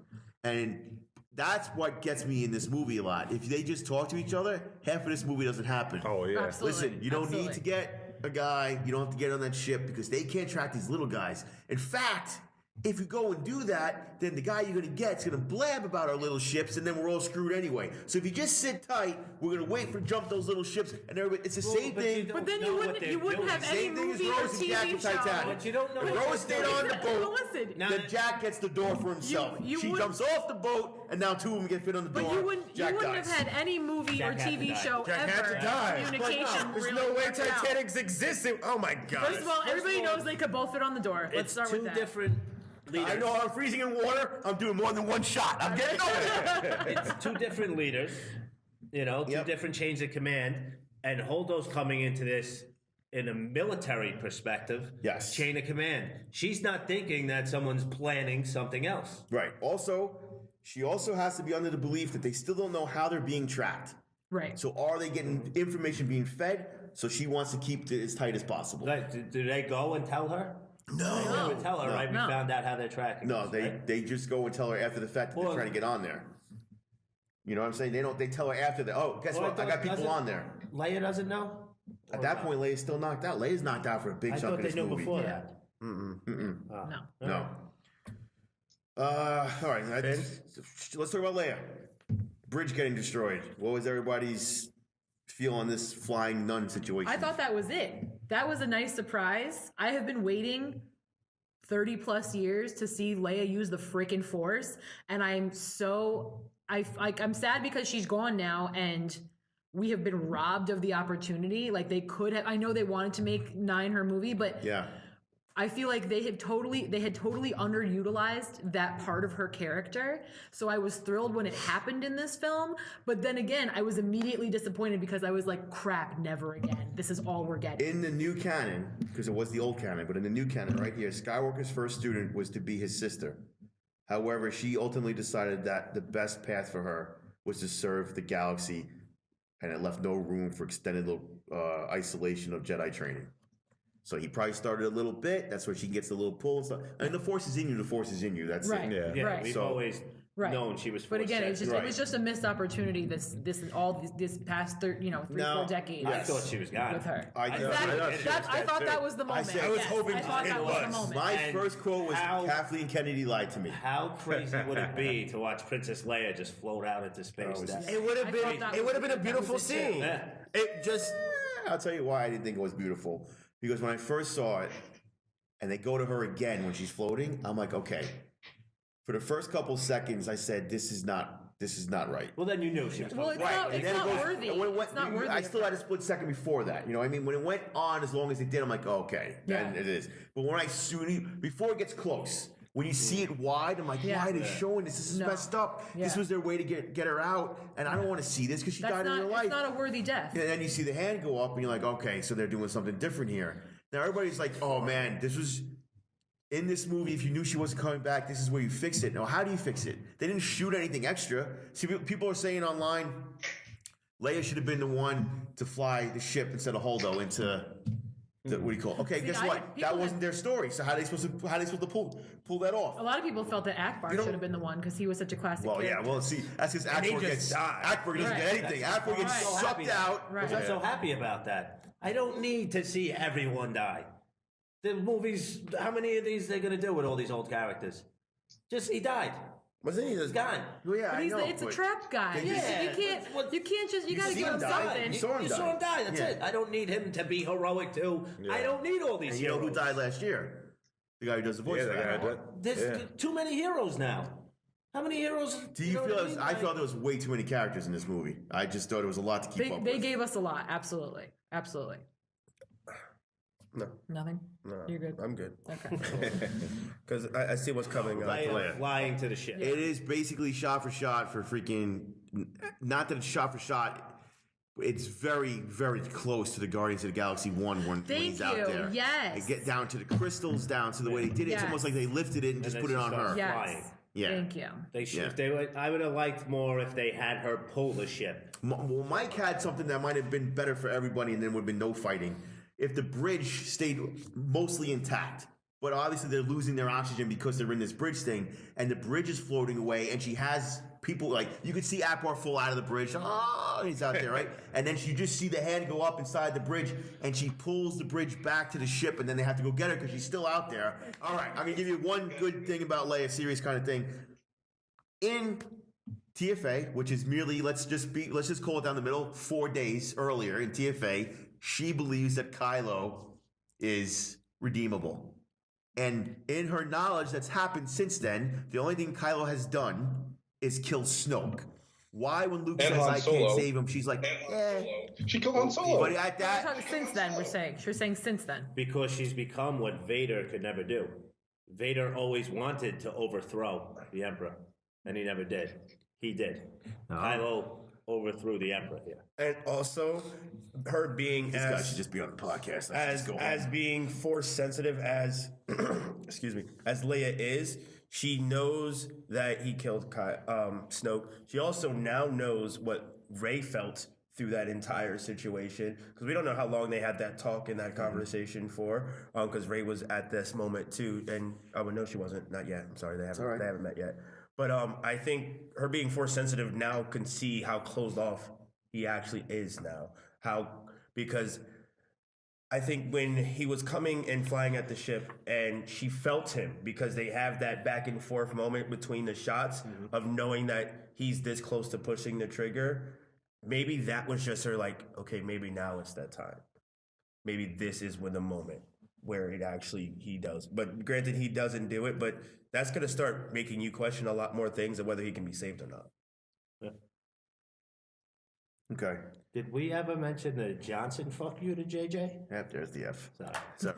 And that's what gets me in this movie a lot. If they just talk to each other, half of this movie doesn't happen. Oh, yeah. Absolutely. Listen, you don't need Absolutely. to get a guy, you don't have to get on that ship because they can't track these little guys. In fact, if you go and do that, then the guy you're going to get is going to blab about our little ships, and then we're all screwed anyway. So if you just sit tight, we're going to wait for jump those little ships, and everybody. It's the same but you thing. don't But then know you what wouldn't they're you wouldn't doing. have any Same thing as movie or Rose and TV Jack in show. Titanic. But you don't know If what Rose stayed they're on the doing. boat, Listen. Now- then Jack gets the door for himself. you She would- jumps off the boat, and now two of them get fit on the But door. you wouldn't Jack have dies. had any movie Jack or had to TV die. show Jack ever. had to die. Communication There's really no way worked out. Titanic's existed. Oh my god. First of all, everybody of all, knows they could both fit on the door. Let's It's start two with that. different leaders. I know I'm freezing in water. I'm doing more than one shot. I'm getting over there. It's two different leaders, two Yep. different chains of command, and Holdo's coming into this in a military perspective. Yes. Chain of command. She's not thinking that someone's planning something else. Right. Also, she also has to be under the belief that they still don't know how they're being tracked. Right. So are they getting information being fed? So she wants to keep it as tight as possible. Like, do they go and tell her? No. They never tell her, right? We No. found out how they're tracking. No, us, right? they just go and tell her after the fact that Well- they're trying to get on there. You know what I'm saying? They tell her after that. Oh, guess Well, what? I got people doesn't- on there. Leia doesn't know. At that point, Leia's still knocked out. Leia's knocked out for a big I chunk thought of they this knew movie. before Yeah. that. No. No. All right. Let's talk about Leia. Bridge getting destroyed. What was everybody's feel on this flying nun situation? I thought that was it. That was a nice surprise. I have been waiting 30 plus years to see Leia use the freaking Force, and I'm sad because she's gone now, and we have been robbed of the opportunity. Like they could have. I know they wanted to make 9 her movie, but Yeah. I feel like they had totally underutilized that part of her character. So I was thrilled when it happened in this film, but then again, I was immediately disappointed because I was like, crap, never again. This is all we're getting. In the new canon, because it was the old canon, but in the new canon right here, Skywalker's first student was to be his sister. However, she ultimately decided that the best path for her was to serve the galaxy, and it left no room for extended isolation of Jedi training. So he probably started a little bit. That's where she gets a little pull. So, I mean, the Force is in you. The Force is in you. That's Right. it. Yeah, Right. we've So- always known she was. But again, force-sensitive. it was just a missed opportunity. This past 3, 4 decades. I thought she was gone. With her. I thought that was the moment. said- I was Yes, hoping I thought it that was the was. moment. My And first quote was how- Kathleen Kennedy lied to me. How crazy would it be to watch Princess Leia just float out into space? It would have I been. thought that It would have was- been a beautiful that was it too. scene. Yeah. It just. I'll tell you why I didn't think it was beautiful. Because when I first saw it, and they go to her again when she's floating, I'm like, okay. For the first couple seconds, I said, this is not right. Well, then you knew she was. Well, it's floating. not, And it's then it not goes- worthy. and when it went- It's not worthy. I still had a split second before that. You know what I mean? When it went on as long as it did, I'm like, oh, okay, then Yeah. it is. But when before it gets close, when you see it wide, I'm like, Yeah. why are they showing this? This is No. messed up. This Yeah. was their way to get her out, and I don't want to see this because she died in real life. It's not a worthy death. And then you see the hand go up, and you're like, okay, so they're doing something different here. Now everybody's like, oh man, this was in this movie. If you knew she wasn't coming back, this is where you fix it. Now, how do you fix it? They didn't shoot anything extra. See, people are saying online, Leia should have been the one to fly the ship instead of Holdo into the, what do you call it? Okay, See, guess what? That wasn't their story. So how are they supposed to pull that off? A lot of people felt that Akbar You know- should have been the one because he was such a classic Well, character. yeah, well, see, that's because he Akbar just gets died. Akbar doesn't Right. get anything. Akbar gets Right. sucked out. Right. I'm so happy about that. I don't need to see everyone die. The movies, how many of these they're gonna do with all these old characters? Just he died. Wasn't he He's just gone. Well, yeah, But I know. it's a but trap guy. they You just- can't just, you gotta see give him him die. something. You saw him You die. saw him die. That's Yeah. it. I don't need him to be heroic too. I don't need all these And you know heroes. who died last year? The guy who does the voice. Yeah, for the guy Akbar. There's too many heroes now. How many heroes? Do you know feel? what I mean? I felt there was way too many characters in this movie. I just thought it was a lot to keep up They with. gave us a lot. Absolutely. No. Nothing? No, You're good. I'm good Okay. because I see what's coming. Leia flying to the ship. It is basically shot for shot for freaking. Not that it's shot for shot. It's very, very close to the Guardians of the Galaxy 1 when he's Thank out you. there. Yes. They get down to the crystals, down to the way they did it. It's Yes. almost like they lifted it and just then put it she on starts her. flying. Yes. Yeah. Thank you. They should. Yeah. If they would, I would have liked more if they had her pull the ship. Well, Mike had something that might have been better for everybody, and then would have been no fighting if the bridge stayed mostly intact. But obviously, they're losing their oxygen because they're in this bridge thing, and the bridge is floating away, and she has people like you could see Akbar fall out of the bridge. Oh, he's out there, right? And then you just see the hand go up inside the bridge, and she pulls the bridge back to the ship, and then they have to go get her because she's still out there. All right, I'm gonna give you one good thing about Leia, serious kind of thing. In TFA, which is merely let's just call it down the middle. 4 days earlier in TFA, she believes that Kylo is redeemable. And in her knowledge that's happened since then, the only thing Kylo has done is kill Snoke. Why, when Luke And says, Han I Solo. can't save him, she's like, She killed Han Solo. But at We're that, talking since then, we're saying. She was saying since then. Because she's become what Vader could never do. Vader always wanted to overthrow the Emperor, and he never did. He did. Kylo overthrew the Emperor here. and also her being this guy as should just be on the podcast. Let's as just go as on. being force sensitive as excuse me as Leia is, she knows that he killed Snoke. She also now knows what Rey felt through that entire situation because we don't know how long they had that talk and that conversation for. Because Rey was at this moment too, and no, she wasn't. Not yet. I'm sorry, they haven't met yet. But I think her being force sensitive now can see how closed off he actually is now. Because I think when he was coming and flying at the ship and she felt him because they have that back and forth moment between the shots of knowing that he's this close to pushing the trigger, maybe that was just her like, okay, maybe now it's that time. Maybe this is when the moment where he does. But granted, he doesn't do it, but that's going to start making you question a lot more things of whether he can be saved or not. Okay. Did we ever mention the Johnson fuck you to JJ? Yep, there's the F. Sorry. So,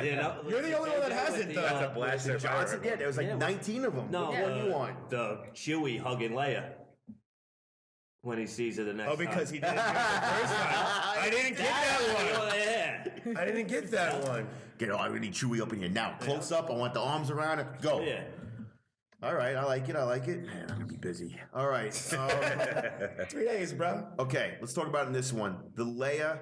You know, You're the only one that has it, though. That's a blast. Johnson, yeah, there was like Yeah, 19 of them. No, Which one do you want? the Chewie hugging Leia when he sees her the next Oh, time. because he didn't do it the first time. I didn't get that Oh, yeah. one. I didn't get that one. Get all really chewy up in here now. Close up. I want the arms around it. Go. Yeah. All right. I like it. Man, I'm gonna be busy. All right. 3 days, bro. Okay. Let's talk about in this one the Leia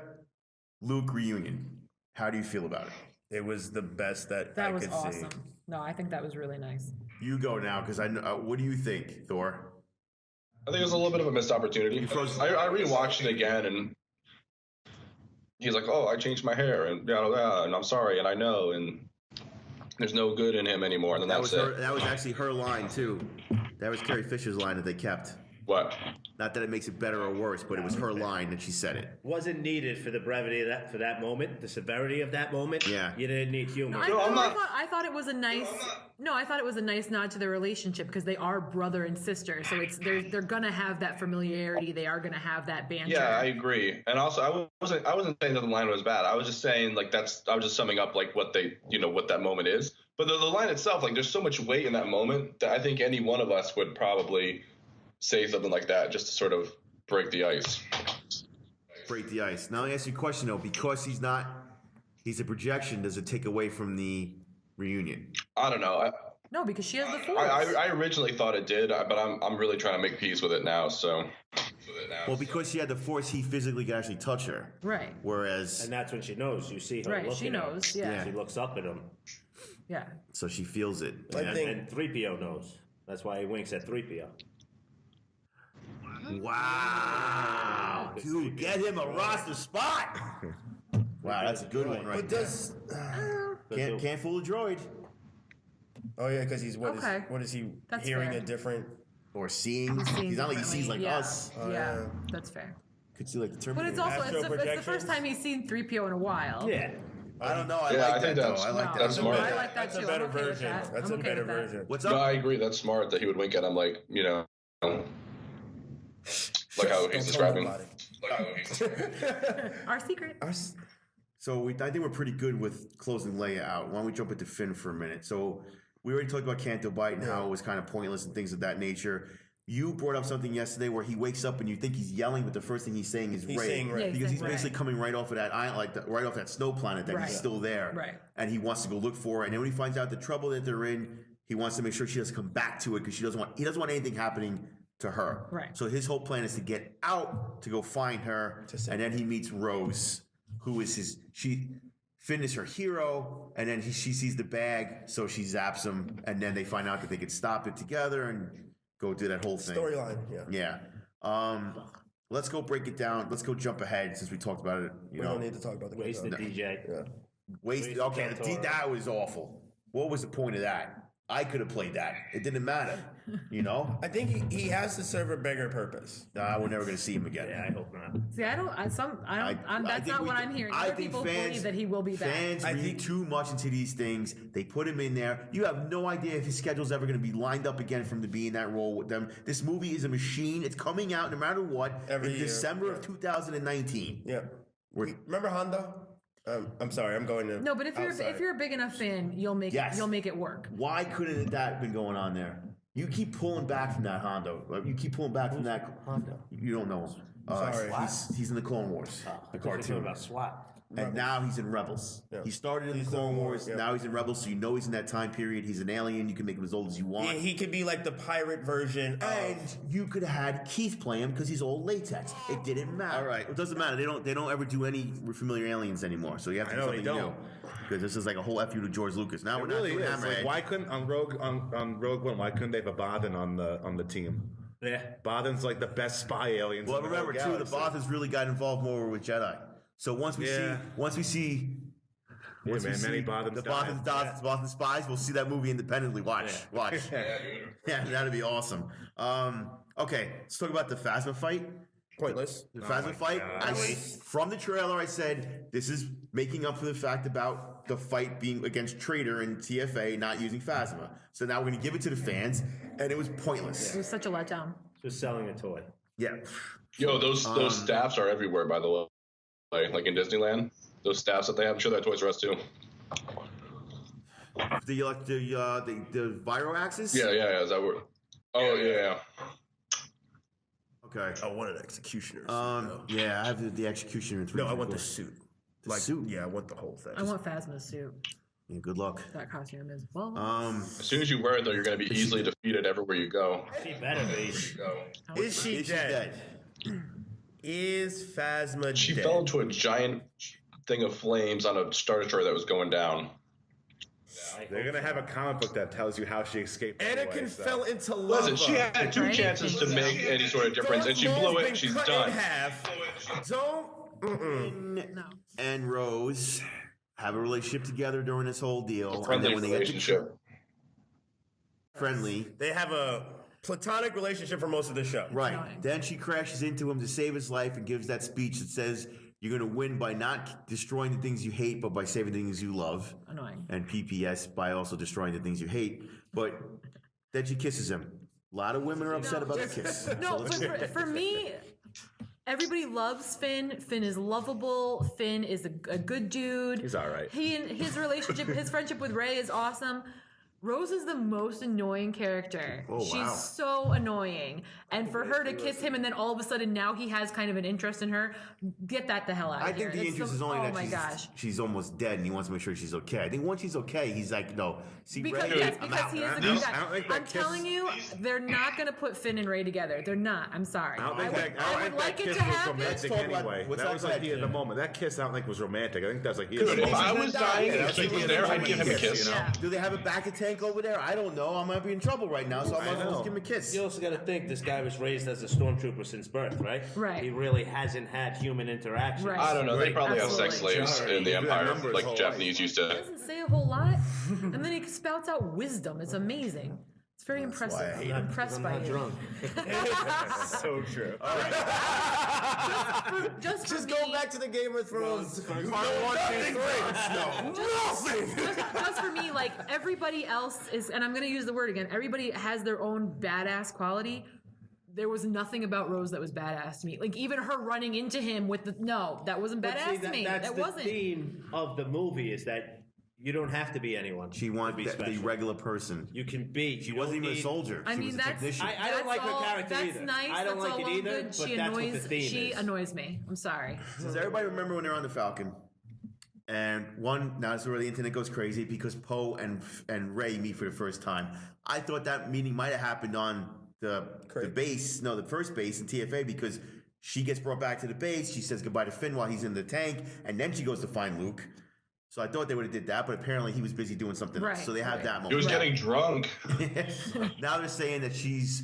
Luke reunion. How do you feel about it? It was the best that That I was could awesome. see. No, I think that was really nice. You go now, because I know. What do you think, Thor? I think it was a little bit of a missed opportunity. I rewatched it again, and he's like, "Oh, I changed my hair, and and I'm sorry, and I know, and there's no good in him anymore." And then That that's was it. her. That was actually her line too. That was Carrie Fisher's line that they kept. What? Not that it makes it better or worse, but it was her line and she said it. Wasn't needed for the brevity of that, for that moment, the severity of that moment. Yeah. You didn't need humor. I thought it was a nice. No, I thought it was a nice nod to their relationship because they are brother and sister. So they're gonna have that familiarity. They are gonna have that banter. Yeah, I agree. And also, I wasn't saying that the line was bad. I was just saying I was just summing up like what they, what that moment is. But the line itself, like, there's so much weight in that moment that I think any one of us would probably say something like that just to sort of break the ice. Break the ice. Now let me ask you a question though, because he's a projection, does it take away from the reunion? I don't know. No, because she has the force. I originally thought it did, but I'm really trying to make peace with it now. So. Well, because she had the force, he physically could actually touch her. Right. Whereas, And that's when she knows. You see her Right, looking she knows, at him. yeah. She looks up at him. Yeah. so she feels it. I And- think- And 3PO knows. That's why he winks at 3PO. Wow, dude, get him a roster spot. Wow, that's a good one right But there. does Can't fool a droid. oh yeah, because he's Okay. what is he That's hearing fair. a different? Or seeing. Seeing He's not like he sees like differently. Yeah. us. Yeah, yeah. that's fair. Could see like the But Terminator. it's also Astral it's the first projections? time he's seen 3PO in a while. Yeah. I don't know. I Yeah, I like think that though. that's- I like No, that. that's smart. I like that That's too. a better I'm okay with version. that. That's I'm a okay better with that. version. What's No, up? I agree. That's smart that he would wink at him, like, like how he's describing. Our secret. So I think we're pretty good with closing Leia out. Why don't we jump into Finn for a minute? So we already talked about Canto Bite and how it was kind of pointless and things of that nature. You brought up something yesterday where he wakes up and you think he's yelling, but the first thing he's saying is He's Rey. saying Rey. Yeah, Because he's saying basically Rey. coming right off of that island, right off that snow planet that Right. he's still there. Right. And he wants to go look for her. And then when he finds out the trouble that they're in, he wants to make sure she doesn't come back to it because he doesn't want anything happening to her. Right. So his whole plan is to get out to go find her, and then he meets Rose, who is Finn is her hero, and then she sees the bag, so she zaps him, and then they find out that they could stop it together and go do that whole thing. Storyline, yeah. Yeah. Let's go break it down. Let's go jump ahead since we talked about it. We don't need to talk about the Wasted DJ. Yeah. Wasted. Okay, that was awful. What was the point of that? I could have played that. It didn't matter. I think he has to serve a bigger purpose. Nah, we're never going to see him again. Yeah, I hope not. See, that's not what I'm hearing. I Other think people fans believe that he will be back. Fans read too much into these things. They put him in there. You have no idea if his schedule's ever going to be lined up again for him to be in that role with them. This movie is a machine. It's coming out no matter what Every in year, December of 2019. Yeah. Remember Hondo? I'm sorry, I'm going to. No, but if you're a big enough fan, you'll make it work. Why couldn't that have been going on there? You keep pulling back from that Hondo. You keep pulling back from that. Hondo? You don't know him. Sorry. He's in the Clone Wars, the cartoon. About SWAT. And now he's in Rebels. Yeah. He started in the Clone Wars. Now he's in Rebels, so you know he's in that time period. He's an alien. You can make him as old as you want. He could be like the pirate version And you could have had Keith play him because he's all latex. It didn't matter. All right, it doesn't matter. They don't ever do any familiar aliens anymore. So you have to do I know, they something new. don't. Because this is like a whole F you to George Lucas. Now we're really not doing is. Like, Hammerhead. why couldn't on Rogue One? Why couldn't they have a Bothan on the team? Yeah. Bothan's like the best spy aliens. Well, in the remember whole too, the galaxy. Bothans really got involved more with Jedi. So once we see Yeah, we man, see many Bothans the died. Bothan spies, we'll see that movie independently. Watch. Yeah, that'd be awesome. Okay, let's talk about the Phasma fight. pointless. The Phasma fight. From the trailer, I said this is making up for the fact about the fight being against Traitor and TFA not using Phasma. So now we're going to give it to the fans, and it was pointless. It was such a letdown. Just selling a toy. Yeah. Yo, those staffs are everywhere, by the way. Like in Disneyland, those staffs that they have. I'm sure that Toys R Us too. The viral axis? Yeah. Is that where? Oh yeah. Okay. I want an executioner. Yeah, I have the executioner. It's No, really I want cool. the suit. The suit? Yeah, I want the whole thing. I want Phasma's suit. Yeah, good luck. That costume is well. As soon as you wear it, though, you're going to be easily defeated everywhere you go. She better be. Is she dead? Is Phasma She dead? fell into a giant thing of flames on a Star Destroyer that was going down. They're gonna have a comic book that tells you how she escaped. Anakin fell into lava. Listen, she had 2 chances to make any sort of difference, and she blew it. She's done. No. And Rose have a relationship together during this whole deal. And Friendly then when they relationship. friendly. They have a platonic relationship for most of the show. Right. Annoying. Then she crashes into him to save his life and gives that speech that says you're going to win by not destroying the things you hate, but by saving the things you love. Annoying. And PPS by also destroying the things you hate. But then she kisses him. A lot of women are upset about the kiss. No, So let's- but for me, everybody loves Finn. Finn is lovable. Finn is a good dude. He's all right. He and his relationship, his friendship with Rey is awesome. Rose is the most annoying character. Oh, wow. She's so annoying. And for her to kiss him and then all of a sudden now he has kind of an interest in her, get that the hell out of I here. think the That's interest so- is only oh that my gosh. she's almost dead and he wants to make sure she's okay. I think once she's okay, he's like, no. See, Because, Rey, yes, I'm because out. he is a I good don't guy. think that I'm kiss- telling you, they're not going to put Finn and Rey together. They're not. I'm sorry. I don't think I would like it to happen. Let's romantic talk about- anyway. what's That that was like bad he in the kid? moment. That kiss I don't think was romantic. I think that's like he Dude, if I was dying Yeah, and he was there, I'd give him a kiss. Yeah. Do they have a back tank over there? I don't know. I might be in trouble right now, so I might as well just give him a kiss. You also got to think this guy was raised as a stormtrooper since birth, right? Right. He really hasn't had human interaction. Right. I don't know. They probably have Absolutely. sex slaves in the Empire, number his like whole Japanese used He to. doesn't say a whole lot, and then he spouts out wisdom. It's amazing. It's very impressive. why I hate I'm impressed I'm by not you. drunk. so true. Just Just for go me, back to the Game of Thrones. Part 1, 2, 3. just for me, like everybody else is, and I'm going to use the word again. Everybody has their own badass quality. There was nothing about Rose that was badass to me. Like even her running into him with the that wasn't But badass see, to me. That's That the wasn't. theme of the movie is that you don't have to be anyone. She to wanted be the special. regular person. You can be. She wasn't even a soldier. I She mean, was a that's technician. I don't like her character That's either. nice. I don't that's like all it well either, good. but She that's what the annoys. theme She is. annoys me. I'm sorry. Does everybody remember when they're on the Falcon? And now this is where the internet goes crazy because Poe and Rey meet for the first time. I thought that meeting might have happened on the base, the first base in TFA because she gets brought back to the base. She says goodbye to Finn while he's in the tank, and then she goes to find Luke. So I thought they would have did that, but apparently he was busy doing something else. Right, So they have right. that moment. He was getting drunk. Now they're saying that she's,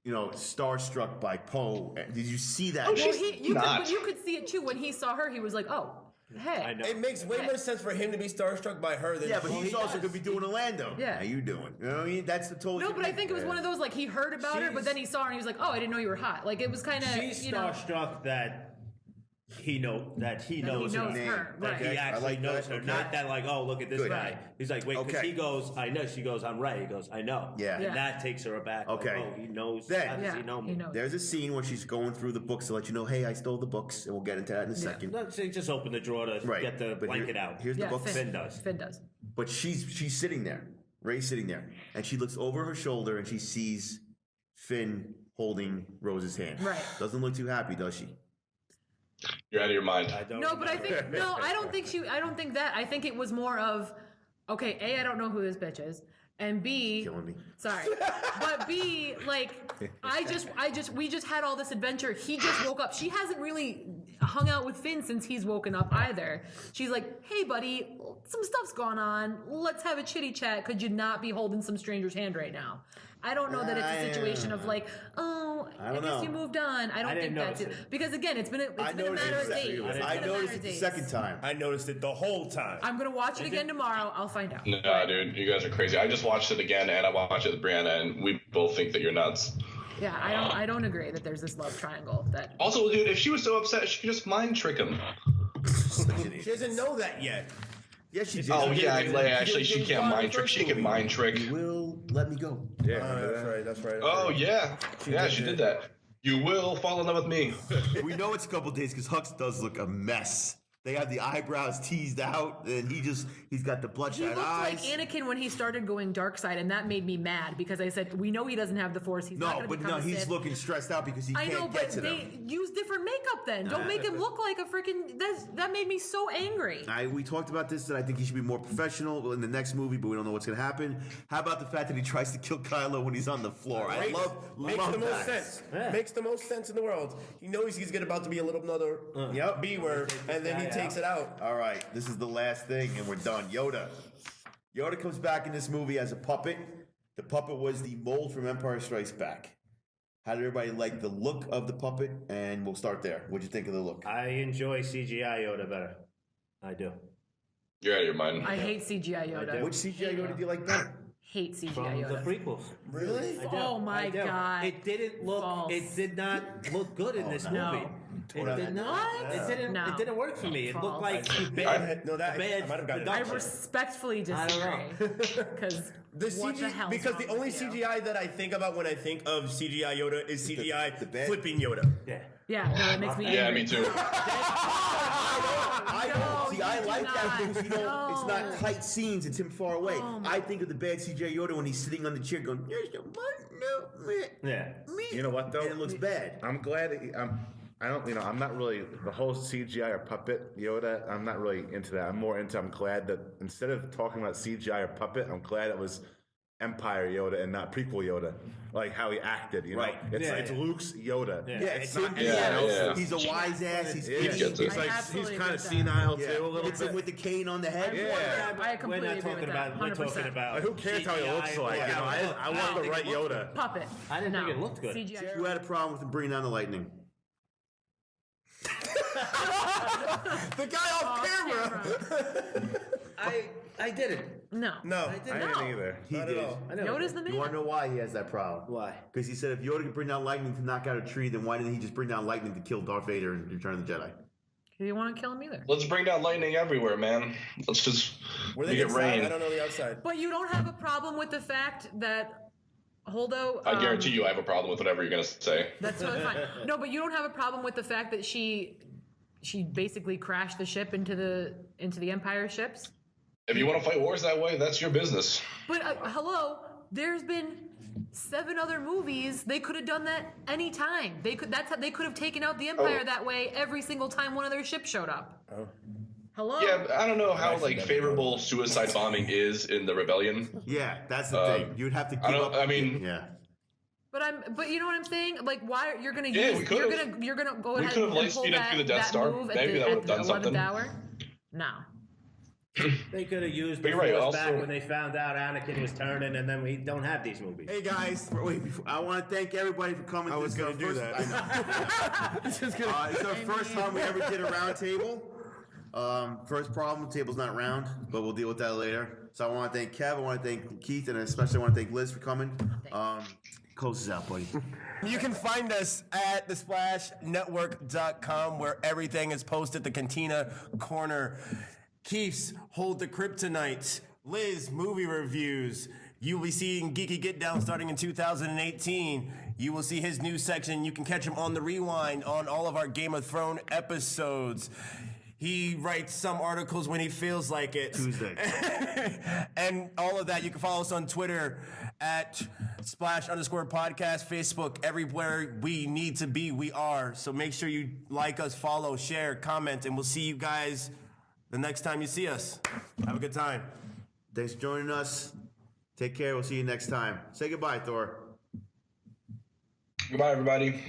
starstruck by Poe. Did you see that? Oh, Well, she's you not. could see it too when he saw her. He was like, "Oh, hey." I know. It makes way more sense for him to be starstruck by her than Yeah, but he he's also could be doing Orlando. Yeah. How you doing? You know what I mean? That's the total. No, but I think it was one of those like he heard about her, but then he saw her and he was like, "Oh, I didn't know you were hot." Like it was kind of She's starstruck that he knows her. her. That Right. he I actually like knows that. her. Okay. Not that like, oh, look at this Good. guy. He's like, wait, because Okay. he goes, I know. She goes, I'm Ray. He goes, I know. Yeah. And Yeah. that takes her aback. like, Okay. oh, he knows. Then- how does Yeah, he know me? he knows. There's a scene where she's going through the books to let you know, hey, I stole the books, and we'll get into that in a second. No, so you just open the drawer to Right. get the But blanket out. Here's the Yeah, books. Finn does. Finn does. But she's sitting there. Ray's sitting there, and she looks over her shoulder and she sees Finn holding Rose's hand. Right. Doesn't look too happy, does she? You're out of your mind. I don't No, but I remember. think I don't think that. I think it was more of, okay, A, I don't know who this bitch is, and B, Killing me. sorry, but B, like, we just had all this adventure. He just woke up. She hasn't really hung out with Finn since he's woken up either. She's like, hey, buddy, some stuff's going on. Let's have a chitty chat. Could you not be holding some stranger's hand right now? I don't know that it's a situation of like, oh, I don't guess know. you moved on. I don't think didn't that's notice it. it. Because again, it's been a matter of days. I noticed it the second time. I noticed it the whole time. I'm gonna watch it again tomorrow. I'll find out. Nah, dude, you guys are crazy. I just watched it again, and I watched it with Brianna, and we both think that you're nuts. Yeah, I don't agree that there's this love triangle. That Also, dude, if she was so upset, she could just mind trick him. She doesn't know that yet. Yes, she did. Oh She yeah, did. actually, she can't mind trick. She can mind trick. You will let me go. Yeah, That's right. Oh yeah, yeah, she did that. You will fall in love with me. We know it's a couple days because Hux does look a mess. They have the eyebrows teased out, and he's got the He bloodshot looked eyes. like Anakin when he started going dark side, and that made me mad because I said, we know he doesn't have the Force. He's not No, going to but become no, a he's Sith. looking stressed out because he I can't know, get but to they them. use different makeup then. Don't make him look like a freaking... That made me so angry. We talked about this, that I think he should be more professional in the next movie, but we don't know what's going to happen. How about the fact that he tries to kill Kylo when he's on the floor? I love Makes the most that. sense. Makes the most sense in the world. He knows he's about to be a little another B word, and then he takes it out. All right, this is the last thing, and we're done. Yoda comes back in this movie as a puppet. The puppet was the mold from Empire Strikes Back. How did everybody like the look of the puppet? And we'll start there. What'd you think of the look? I enjoy CGI Yoda better. I do. You're out of your mind. I hate CGI Yoda. Which CGI Yoda do you like better? Hate CGI From Yoda. the prequels. Really? I do. Oh my I do. God. It didn't look. False. It did not look good in this no. movie. It did not. What? It didn't. No. It didn't work for me. It False. looked like I bad. I might have gotten I it. respectfully I disagree. don't Because what the hell? Because the only CGI that I think about when I think of CGI Yoda is CGI the bad- flipping Yoda. Yeah. Yeah, no, it makes me angry. Yeah, me too. I like that not. because, it's not tight scenes, it's him far away. I think of the bad CGI Yoda when he's sitting on the chair going, "There's the Yeah. You know what though? And it looks bad. I'm glad. I don't. I'm not really the whole CGI or puppet Yoda. I'm not really into that. I'm more into. I'm glad that instead of talking about CGI or puppet, I'm glad it was Empire Yoda and not prequel Yoda. Like how he acted. Right. It's Luke's Yoda. Yeah. It's not him. Yeah, yeah. He's a wise ass. He's He gets it. I absolutely he's kind of agree with that. senile too a little Hits him bit. with the cane on the head. Yeah. I completely We're not agree talking with that. about. We're 100%. talking about. Like, who cares how he CGI, looks like? I want the right Yoda. Puppet. I didn't no. think it looked good. CGI. Who had a problem with him bringing down the lightning? The guy off camera. I didn't. No. No, I didn't. I didn't either. He not did. at all. I never Yoda's did. the You want man. to know why he has that problem? Why? Because he said if Yoda could bring down lightning to knock out a tree, then why didn't he just bring down lightning to kill Darth Vader in Return of the Jedi? He didn't want to kill him either. Let's bring down lightning everywhere, man. Let's just Were they make it inside? rain. I don't know the outside. But you don't have a problem with the fact that Holdo. I guarantee you I have a problem with whatever you're going to say. That's totally fine. No, but you don't have a problem with the fact that she basically crashed the ship into the Empire ships. If you want to fight wars that way, that's your business. But hello, there's been 7 other movies. They could have done that any time. They could have taken out the Empire that way every single time one of their ships showed up. Oh. Hello. Yeah, but I don't know how favorable suicide bombing is in the rebellion. Yeah, that's the thing. You'd have to give up. Yeah. But you know what I'm saying? Like, why you're gonna Yeah, use? we could've. You're gonna go We ahead could've and light pull speed up that, through the Death that Star. move Maybe that at would've the done 11th something. hour. No. They could have used But the you're right, Force back also- when they found out Anakin was turning, and then we don't have these movies. Hey guys, wait, I want to thank everybody for coming. I was This is gonna our do first- that. I know. It's our first time we ever did a round table. First problem, the table's not round, but we'll deal with that later. So I want to thank Kev, I want to thank Keith, and especially I want to thank Liz for coming. Close this out, buddy. You can find us at thesplashNetwork.com where everything is posted. The Cantina Corner. Keith's Hold the Kryptonite. Liz, movie reviews. You will be seeing Geeky Get Down starting in 2018. You will see his new section. You can catch him on the rewind on all of our Game of Thrones episodes. He writes some articles when he feels like it. Tuesday. And all of that, you can follow us on Twitter at @Splash_podcast, Facebook, everywhere we need to be, we are. So make sure you like us, follow, share, comment, and we'll see you guys the next time you see us. Have a good time. Thanks for joining us. Take care. We'll see you next time. Say goodbye, Thor. Goodbye, everybody.